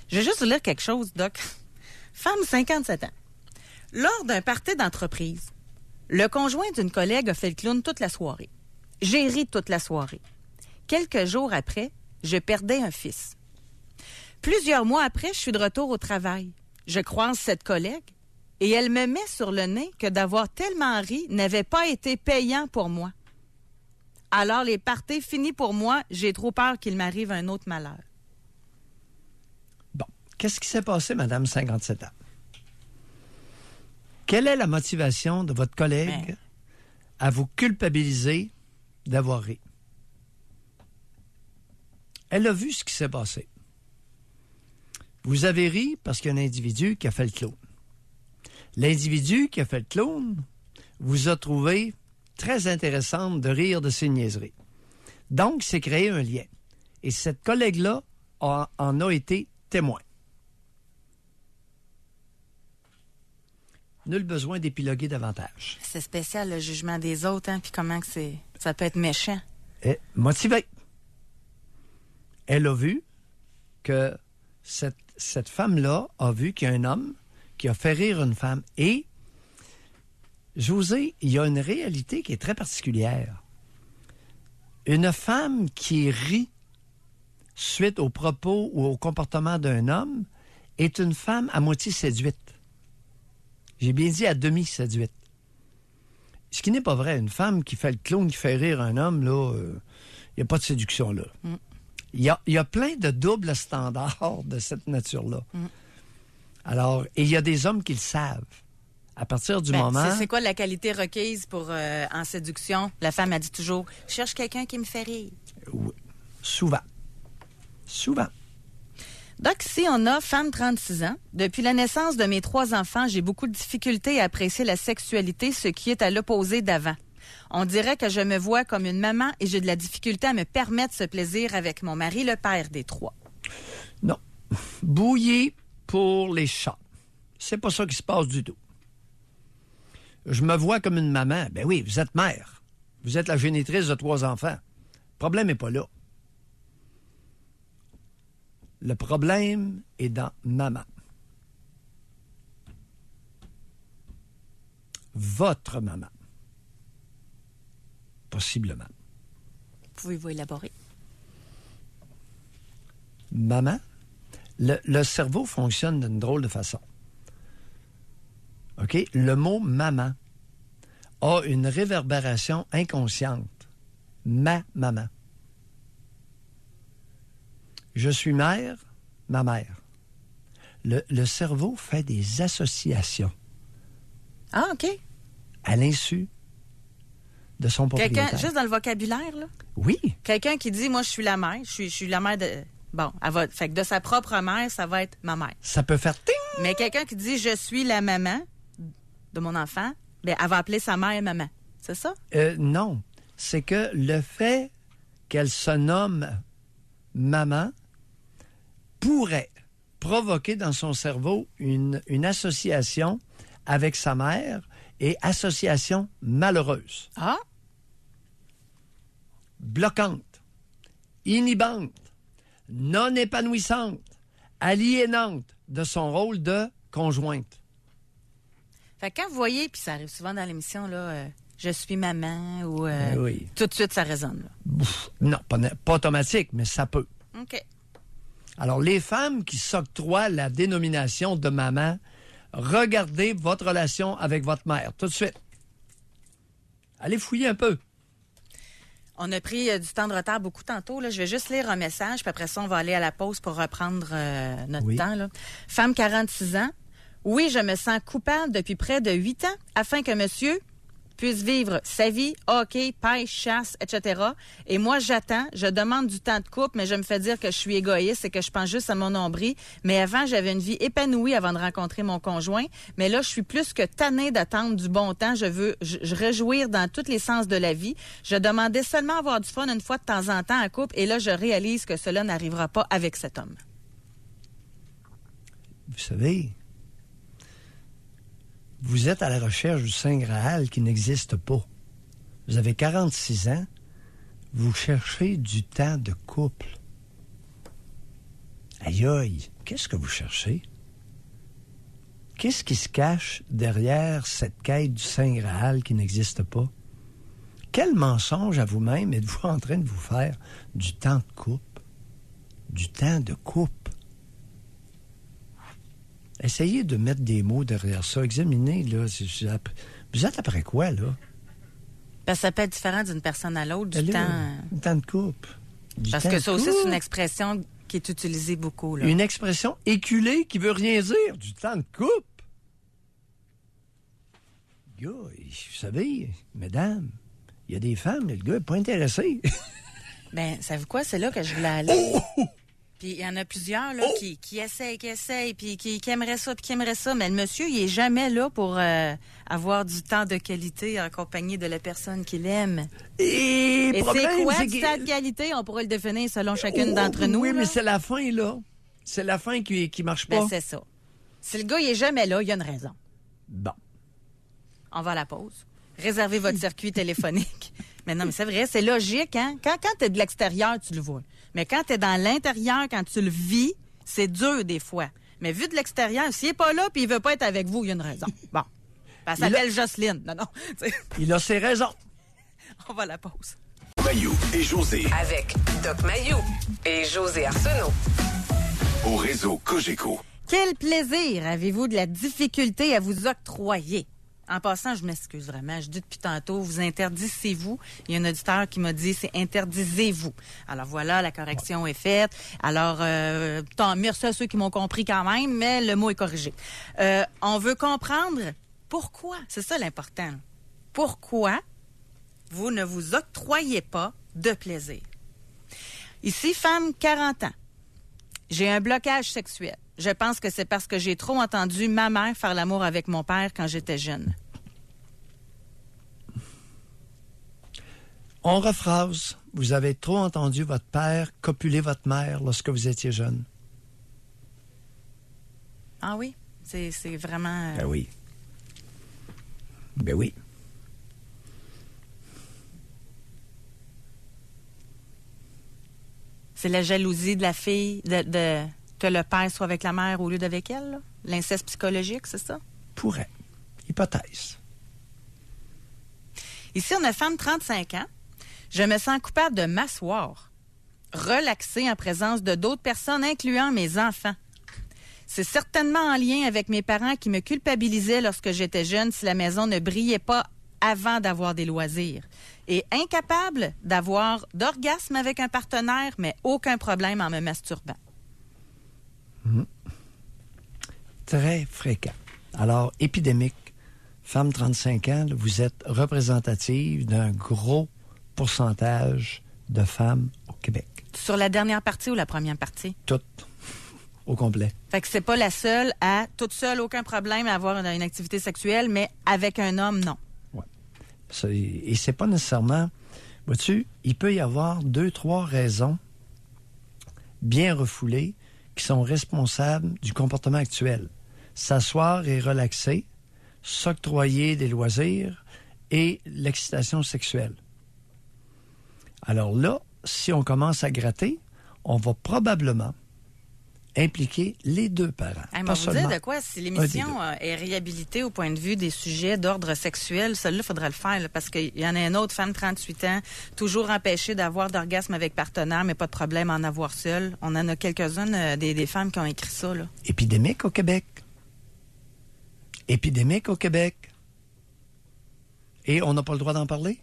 Je vais juste vous lire quelque chose, Doc. Femme, 57 ans. Lors d'un party d'entreprise, le conjoint d'une collègue a fait le clown toute la soirée. J'ai ri toute la soirée. Quelques jours après, je perdais un fils. Plusieurs mois après, je suis de retour au travail. Je croise cette collègue et elle me met sur le nez que d'avoir tellement ri n'avait pas été payant pour moi. Alors, les parties finis pour moi, j'ai trop peur qu'il m'arrive un autre malheur. Bon, qu'est-ce qui s'est passé, Madame 57 ans? Quelle est la motivation de votre collègue à vous culpabiliser d'avoir ri? Elle a vu ce qui s'est passé. Vous avez ri parce qu'il y a un individu qui a fait le clown. L'individu qui a fait le clown vous a trouvé très intéressante de rire de ses niaiseries. Donc, c'est créé un lien. Et cette collègue-là en a été témoin. Nul besoin d'épiloguer davantage. C'est spécial, le jugement des autres, hein, puis comment que ça peut être méchant. Et motivée. Elle a vu que cette femme-là a vu qu'il y a un homme qui a fait rire une femme. Et, José, il y a une réalité qui est très particulière. Une femme qui rit suite aux propos ou au comportement d'un homme est une femme à moitié séduite. J'ai bien dit à demi séduite. Ce qui n'est pas vrai. Une femme qui fait le clown, qui fait rire un homme, là, il n'y a pas de séduction là. Mm. Il y a plein de doubles standards de cette nature-là. Mm. Alors, et il y a des hommes qui le savent. À partir du moment... C'est quoi la qualité requise pour en séduction? La femme a dit toujours, « Je cherche quelqu'un qui me fait rire. » Oui. Souvent. Souvent. Donc, ici, on a femme 36 ans. Depuis la naissance de mes 3 enfants, j'ai beaucoup de difficultés à apprécier la sexualité, ce qui est à l'opposé d'avant. On dirait que je me vois comme une maman et j'ai de la difficulté à me permettre ce plaisir avec mon mari, le père des 3. Non. Bouillie pour les chats. C'est pas ça qui se passe du tout. Je me vois comme une maman. Ben oui, vous êtes mère. Vous êtes la génitrice de 3 enfants. Le problème n'est pas là. Le problème est dans maman. Votre maman. Possiblement. Pouvez-vous élaborer? Maman, le cerveau fonctionne d'une drôle de façon. OK? Le mot « maman » a une réverbération inconsciente. Ma maman. Je suis mère, ma mère. Le cerveau fait des associations. Ah, OK. À l'insu de son propriétaire. Quelqu'un, juste dans le vocabulaire, là? Oui. Quelqu'un qui dit, moi, je suis la mère. Je suis la mère de... Bon, fait que de sa propre mère, ça va être ma mère. Ça peut faire ting! Mais quelqu'un qui dit, je suis la maman de mon enfant, bien, elle va appeler sa mère maman. C'est ça? Non. C'est que le fait qu'elle se nomme maman pourrait provoquer dans son cerveau une association avec sa mère et association malheureuse. Ah? Bloquante, inhibante, non épanouissante, aliénante de son rôle de conjointe. Fait que quand vous voyez, puis ça arrive souvent dans l'émission, là, je suis maman ou oui. tout de suite ça résonne. Là. Non, pas automatique, mais ça peut. OK. Alors, les femmes qui s'octroient la dénomination de maman, regardez votre relation avec votre mère tout de suite. Allez fouiller un peu. On a pris du temps de retard beaucoup tantôt. Là. Je vais juste lire un message, puis après ça, on va aller à la pause pour reprendre notre temps. Là. Femme 46 ans. Oui, je me sens coupable depuis près de 8 ans afin que monsieur puisse vivre sa vie, hockey, pêche, chasse, etc. Et moi, j'attends, je demande du temps de couple, mais je me fais dire que je suis égoïste et que je pense juste à mon nombril. Mais avant, j'avais une vie épanouie avant de rencontrer mon conjoint. Mais là, je suis plus que tannée d'attendre du bon temps. Je veux réjouir dans tous les sens de la vie. Je demandais seulement avoir du fun une fois de temps en temps en couple. Et là, je réalise que cela n'arrivera pas avec cet homme. Vous savez, vous êtes à la recherche du Saint Graal qui n'existe pas. Vous avez 46 ans, vous cherchez du temps de couple. Aïe aïe, qu'est-ce que vous cherchez? Qu'est-ce qui se cache derrière cette quête du Saint Graal qui n'existe pas? Quel mensonge à vous-même êtes-vous en train de vous faire du temps de couple? Du temps de couple. Essayez de mettre des mots derrière ça. Examinez, là. Vous êtes après quoi, là? Parce que ça peut être différent d'une personne à l'autre, du temps... Du temps de couple. Parce que ça aussi, c'est une expression qui est utilisée beaucoup, là. Une expression éculée qui veut rien dire. Du temps de couple. Gars, vous savez, mesdames, il y a des femmes, mais le gars n'est pas intéressé. Ben, savez-vous quoi? C'est là que je voulais aller. Oh! Puis il y en a plusieurs là, qui essayent, puis qui aimeraient ça, mais le monsieur, il est jamais là pour avoir du temps de qualité en compagnie de la personne qu'il aime. Et c'est quoi du temps de qualité? On pourrait le définir selon chacune d'entre nous. Oui, là. mais c'est la fin, là. C'est la fin qui marche pas. Ben, c'est ça. Si le gars, il est jamais là, il y a une raison. Bon. On va à la pause. Réservez votre circuit téléphonique. Mais non, mais c'est vrai, c'est logique, hein? Quand tu es de l'extérieur, tu le vois. Mais quand tu es dans l'intérieur, quand tu le vis, c'est dur des fois. Mais vu de l'extérieur, s'il n'est pas là puis il veut pas être avec vous, il y a une raison. Bon. Elle s'appelle Jocelyne. Non. Il a ses raisons. On va à la pause. Mayou et José. Avec Doc Mayou et José Arsenault. Au réseau Cogeco. Quel plaisir avez-vous de la difficulté à vous octroyer? En passant, je m'excuse vraiment. Je dis depuis tantôt, vous interdisez-vous. Il y a un auditeur qui m'a dit, c'est interdisez-vous. Alors voilà, la correction est faite. Alors, tant merci à ceux qui m'ont compris quand même, mais le mot est corrigé. On veut comprendre pourquoi. C'est ça l'important. Là. Pourquoi vous ne vous octroyez pas de plaisir? Ici, femme, 40 ans. J'ai un blocage sexuel. Je pense que c'est parce que j'ai trop entendu ma mère faire l'amour avec mon père quand j'étais jeune. On rephrase. Vous avez trop entendu votre père copuler votre mère lorsque vous étiez jeune. Ah oui? C'est vraiment... Ben oui. Ben oui. C'est la jalousie de la fille, de que le père soit avec la mère au lieu d'avec elle, là? L'inceste psychologique, c'est ça? Pourrait. Hypothèse. Ici, on a femme 35 ans. Je me sens coupable de m'asseoir, relaxer en présence de d'autres personnes, incluant mes enfants. C'est certainement en lien avec mes parents qui me culpabilisaient lorsque j'étais jeune si la maison ne brillait pas avant d'avoir des loisirs. Et incapable d'avoir d'orgasme avec un partenaire, mais aucun problème en me masturbant. Très fréquent. Alors, épidémique, femme 35 ans, vous êtes représentative d'un gros pourcentage de femmes au Québec. Sur la dernière partie ou la première partie? Toutes, au complet. Fait que c'est pas la seule à, toute seule, aucun problème à avoir une activité sexuelle, mais avec un homme, non. Oui. Et c'est pas nécessairement... Vois-tu, il peut y avoir 2-3 raisons bien refoulées qui sont responsables du comportement actuel. S'asseoir et relaxer, s'octroyer des loisirs et l'excitation sexuelle. Alors là, si on commence à gratter, on va probablement impliquer les deux parents. Hey, vous dire de quoi? Si l'émission est réhabilitée au point de vue des sujets d'ordre sexuel, celle-là, il faudra le faire, là, parce qu'il y en a une autre, femme 38 ans, toujours empêchée d'avoir d'orgasme avec partenaire, mais pas de problème à en avoir seule. On en a quelques-unes des femmes qui ont écrit ça. Là. Épidémique au Québec. Épidémique au Québec. Et on n'a pas le droit d'en parler?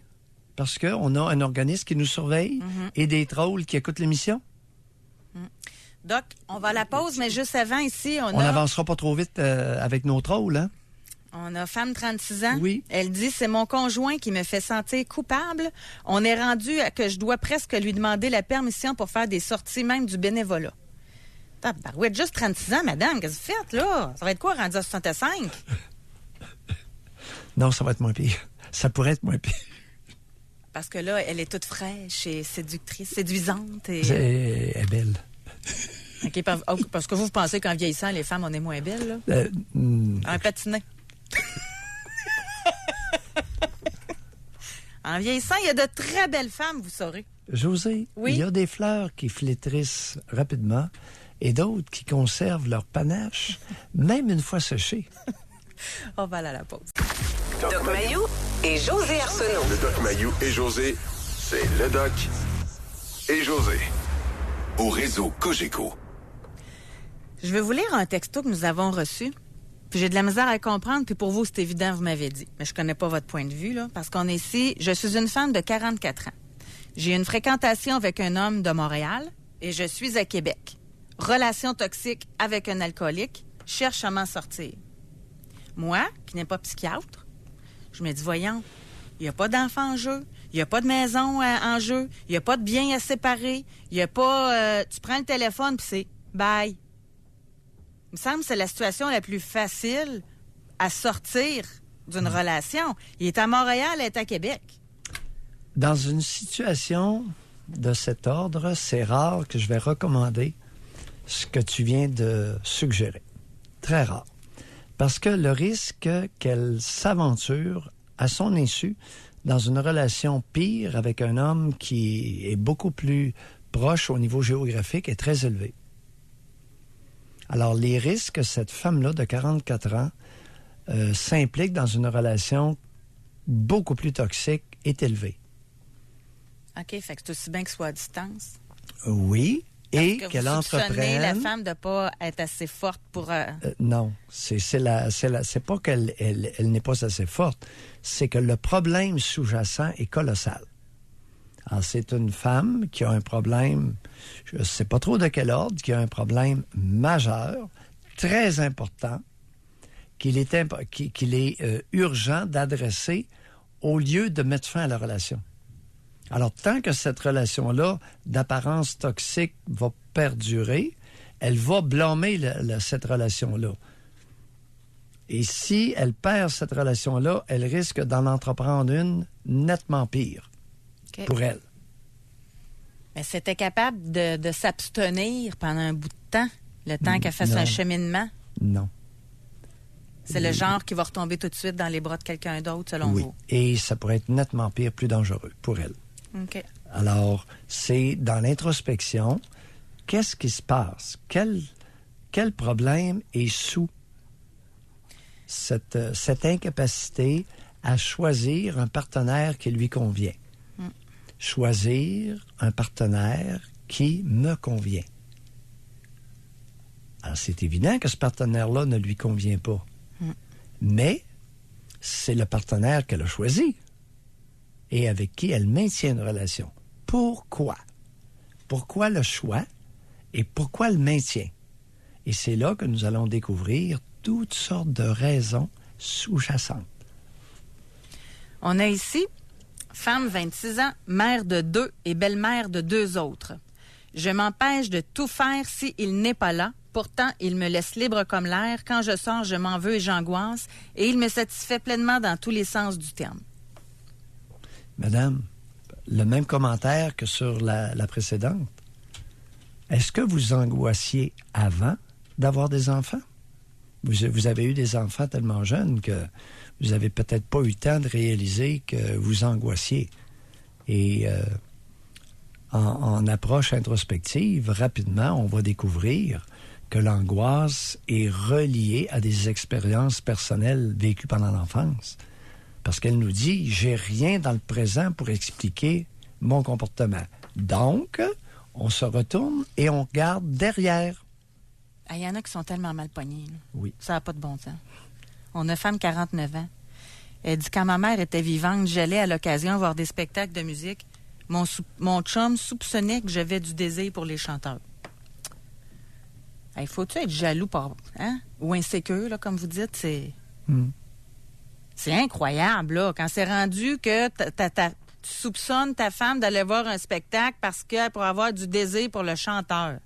Parce qu'on a un organisme qui nous surveille et des trolls qui écoutent l'émission? Doc, on va à la pause, mais juste avant, ici, on n'avancera pas trop vite avec nos trolls, hein? On a femme 36 ans. Oui. Elle dit, c'est mon conjoint qui me fait sentir coupable. On est rendu à que je dois presque lui demander la permission pour faire des sorties, même du bénévolat. Tabarouette, juste 36 ans, madame, qu'est-ce que vous faites, là? Ça va être quoi, rendu à 65? Non, ça va être moins pire. Ça pourrait être moins pire. Parce que là, elle est toute fraîche et séductrice, séduisante. Et... Elle est belle. OK, parce que vous pensez qu'en vieillissant, les femmes, on est moins belles, là? Un patinet. En vieillissant, il y a de très belles femmes, vous saurez. Josée, oui? Il y a des fleurs qui flétrissent rapidement et d'autres qui conservent leur panache, même une fois séchées. On va aller à la pause. Doc Mayou et José Arsenault. Le Doc Mayou et José, c'est le Doc et José. Au réseau Cogeco. Je vais vous lire un texto que nous avons reçu. Puis j'ai de la misère à comprendre, puis pour vous, c'est évident, vous m'avez dit. Mais je connais pas votre point de vue, là, parce qu'on est ici. Je suis une femme de 44 ans. J'ai une fréquentation avec un homme de Montréal et je suis à Québec. Relation toxique avec un alcoolique, cherche à m'en sortir. Moi, qui n'ai pas psychiatre, je me dis, voyons, il n'y a pas d'enfant en jeu, il n'y a pas de maison en jeu, il n'y a pas de biens à séparer, il n'y a pas... tu prends le téléphone, puis c'est bye. Il me semble que c'est la situation la plus facile à sortir d'une relation. Il est à Montréal, elle est à Québec. Dans une situation de cet ordre, c'est rare que je vais recommander ce que tu viens de suggérer. Très rare. Parce que le risque qu'elle s'aventure à son insu dans une relation pire avec un homme qui est beaucoup plus proche au niveau géographique est très élevé. Alors, les risques que cette femme-là de 44 ans s'implique dans une relation beaucoup plus toxique est élevé. OK, fait que c'est aussi bien que ce soit à distance. Oui, et que qu'elle vous entreprenne... soupçonnez la femme de ne pas être assez forte pour... non, c'est pas qu'elle n'est pas assez forte, c'est que le problème sous-jacent est colossal. Alors, c'est une femme qui a un problème, je ne sais pas trop de quel ordre, qui a un problème majeur, très important, qu'il est urgent d'adresser au lieu de mettre fin à la relation. Alors, tant que cette relation-là, d'apparence toxique, va perdurer, elle va blâmer cette relation-là. Et si elle perd cette relation-là, elle risque d'en entreprendre une nettement pire pour elle. Mais c'était capable de s'abstenir pendant un bout de temps, le temps qu'elle fasse un cheminement? Non. C'est le genre qui va retomber tout de suite dans les bras de quelqu'un d'autre, selon vous? Et ça pourrait être nettement pire, plus dangereux pour elle. OK. Alors, c'est dans l'introspection, qu'est-ce qui se passe? Quel problème est sous cette incapacité à choisir un partenaire qui lui convient? Choisir un partenaire qui me convient. Alors, c'est évident que ce partenaire-là ne lui convient pas. Mais c'est le partenaire qu'elle a choisi et avec qui elle maintient une relation. Pourquoi? Pourquoi le choix et pourquoi le maintien? Et c'est là que nous allons découvrir toutes sortes de raisons sous-jacentes. On a ici, femme 26 ans, mère de 2 et belle-mère de 2 autres. Je m'empêche de tout faire s'il n'est pas là. Pourtant, il me laisse libre comme l'air. Quand je sors, je m'en veux et j'angoisse. Et il me satisfait pleinement dans tous les sens du terme. Madame, le même commentaire que sur la précédente. Est-ce que vous angoissiez avant d'avoir des enfants? Vous avez eu des enfants tellement jeunes que vous n'avez peut-être pas eu le temps de réaliser que vous angoissiez. Et en approche introspective, rapidement, on va découvrir que l'angoisse est reliée à des expériences personnelles vécues pendant l'enfance. Parce qu'elle nous dit, j'ai rien dans le présent pour expliquer mon comportement. Donc, on se retourne et on regarde derrière. Il y en a qui sont tellement mal pognés. Là. Oui. Ça n'a pas de bon sens. On a femme 49 ans. Elle dit, quand ma mère était vivante, j'allais à l'occasion voir des spectacles de musique. Mon chum soupçonnait que j'avais du désir pour les chanteurs. Hey, faut-tu être jaloux ou insécure, là, comme vous dites? C'est incroyable, là, quand c'est rendu que tu soupçonnes ta femme d'aller voir un spectacle parce qu'elle pourrait avoir du désir pour le chanteur.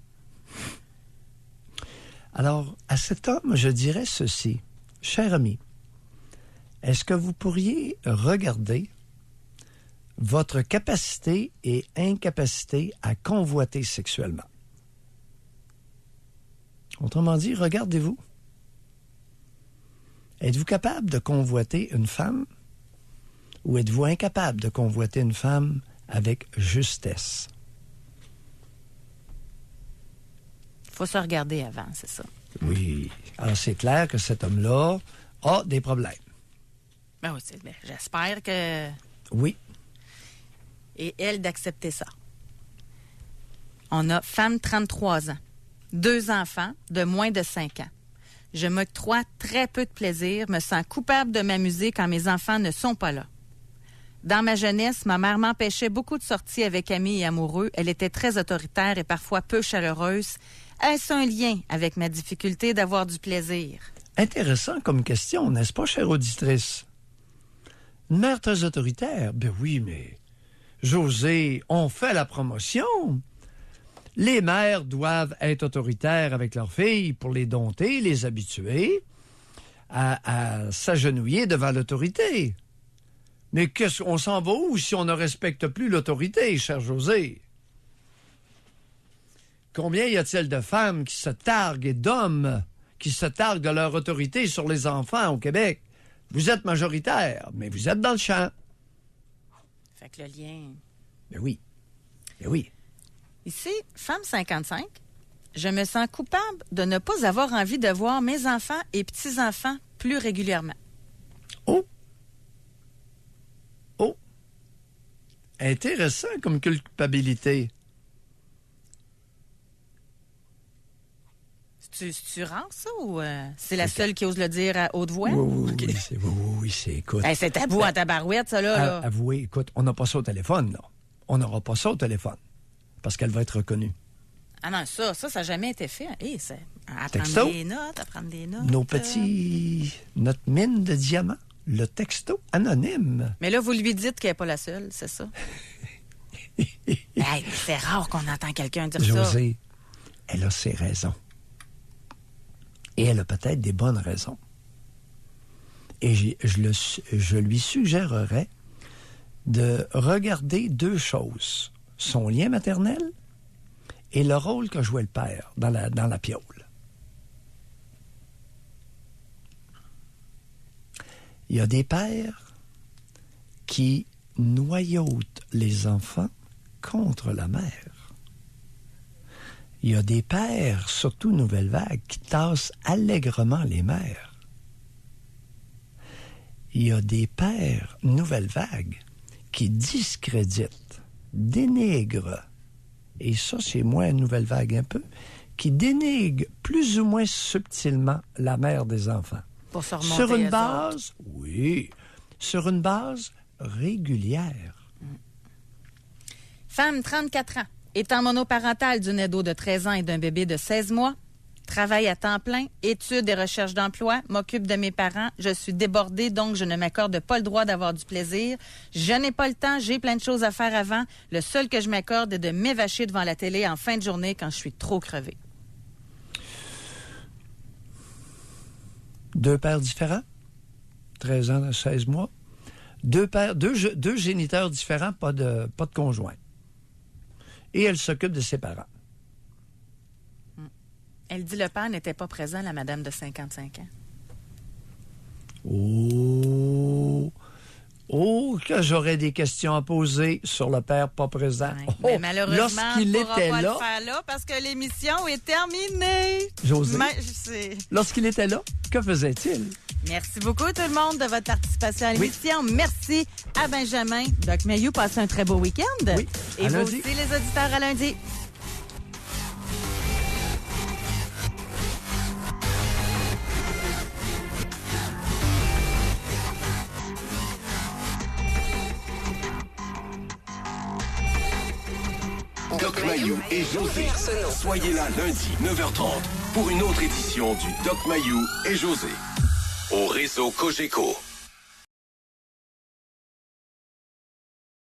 Alors, à cet homme, je dirais ceci. Cher ami, est-ce que vous pourriez regarder votre capacité et incapacité à convoiter sexuellement? Autrement dit, regardez-vous. Êtes-vous capable de convoiter une femme ou êtes-vous incapable de convoiter une femme avec justesse? Il faut se regarder avant, c'est ça. Oui. Alors, c'est clair que cet homme-là a des problèmes. Ben oui, j'espère que... Oui. Et elle d'accepter ça. On a femme 33 ans, 2 enfants de moins de 5 ans. Je m'octroie très peu de plaisir, me sens coupable de m'amuser quand mes enfants ne sont pas là. Dans ma jeunesse, ma mère m'empêchait beaucoup de sorties avec amis et amoureux. Elle était très autoritaire et parfois peu chaleureuse. Est-ce un lien avec ma difficulté d'avoir du plaisir? Intéressant comme question, n'est-ce pas, chère auditrice? Une mère très autoritaire? Ben oui, mais... José, on fait la promotion. Les mères doivent être autoritaires avec leurs filles pour les dompter, les habituer à s'agenouiller devant l'autorité. Mais on s'en va où si on ne respecte plus l'autorité, cher José? Combien y a-t-il de femmes qui se targuent et d'hommes qui se targuent de leur autorité sur les enfants au Québec? Vous êtes majoritaire, mais vous êtes dans le champ. Fait que le lien... Ben oui. Ben oui. Ici, femme 55, je me sens coupable de ne pas avoir envie de voir mes enfants et petits-enfants plus régulièrement. Oh! Oh! Intéressant comme culpabilité. C'est-tu rare, ça, ou c'est la seule qui ose le dire à haute voix? Oui, oui, c'est, écoute... Hey, c'est tabou en tabarouette, ça, là. Avouez, écoute, on n'a pas ça au téléphone, là. On n'aura pas ça au téléphone, parce qu'elle va être reconnue. Ah non, ça n'a jamais été fait. Hey, c'est Texto? apprendre des notes. Notre mine de diamants, le texto anonyme. Mais là, vous lui dites qu'elle n'est pas la seule, c'est ça? Hey, c'est rare qu'on entend quelqu'un dire ça. José, elle a ses raisons. Et elle a peut-être des bonnes raisons. Et je lui suggérerais de regarder 2 choses. Son lien maternel et le rôle que jouait le père dans la piaule. Il y a des pères qui noyautent les enfants contre la mère. Il y a des pères, surtout Nouvelle Vague, qui tassent allègrement les mères. Il y a des pères Nouvelle Vague qui discréditent, dénigrent, et ça c'est moins Nouvelle Vague un peu, qui dénigrent plus ou moins subtilement la mère des enfants. Pour se remonter Sur une eux base, oui, sur une base régulière. Femme, 34 ans, étant monoparentale d'une ado de 13 ans et d'un bébé de 16 mois, travaille à temps plein, études et recherche d'emploi, m'occupe de mes parents, je suis débordée, donc je ne m'accorde pas le droit d'avoir du plaisir. Je n'ai pas le temps, j'ai plein de choses à faire avant. Le seul que je m'accorde est de m'évacher devant la télé en fin de journée quand je suis trop crevée. 2 pères différents, 13 ans, 16 mois. 2 géniteurs différents, pas de conjoint. Et elle s'occupe de ses parents. Elle dit le père n'était pas présent, la madame de 55 ans. Oh, que j'aurais des questions à poser sur le père pas présent. Ouais, mais malheureusement, lorsqu'il on ne pourra était pas là, le faire là parce que l'émission est terminée. Josée, sais. lorsqu'il était là, que faisait-il? Merci beaucoup tout le monde de votre participation à l'émission. Merci à Benjamin. Doc Mayou, passez un très beau week-end. Oui, et à vous lundi. aussi, les auditeurs, à lundi. Doc Mayou et José. Soyez là lundi, 9h30, pour une autre édition du Doc Mayou et José. Au réseau Cogeco.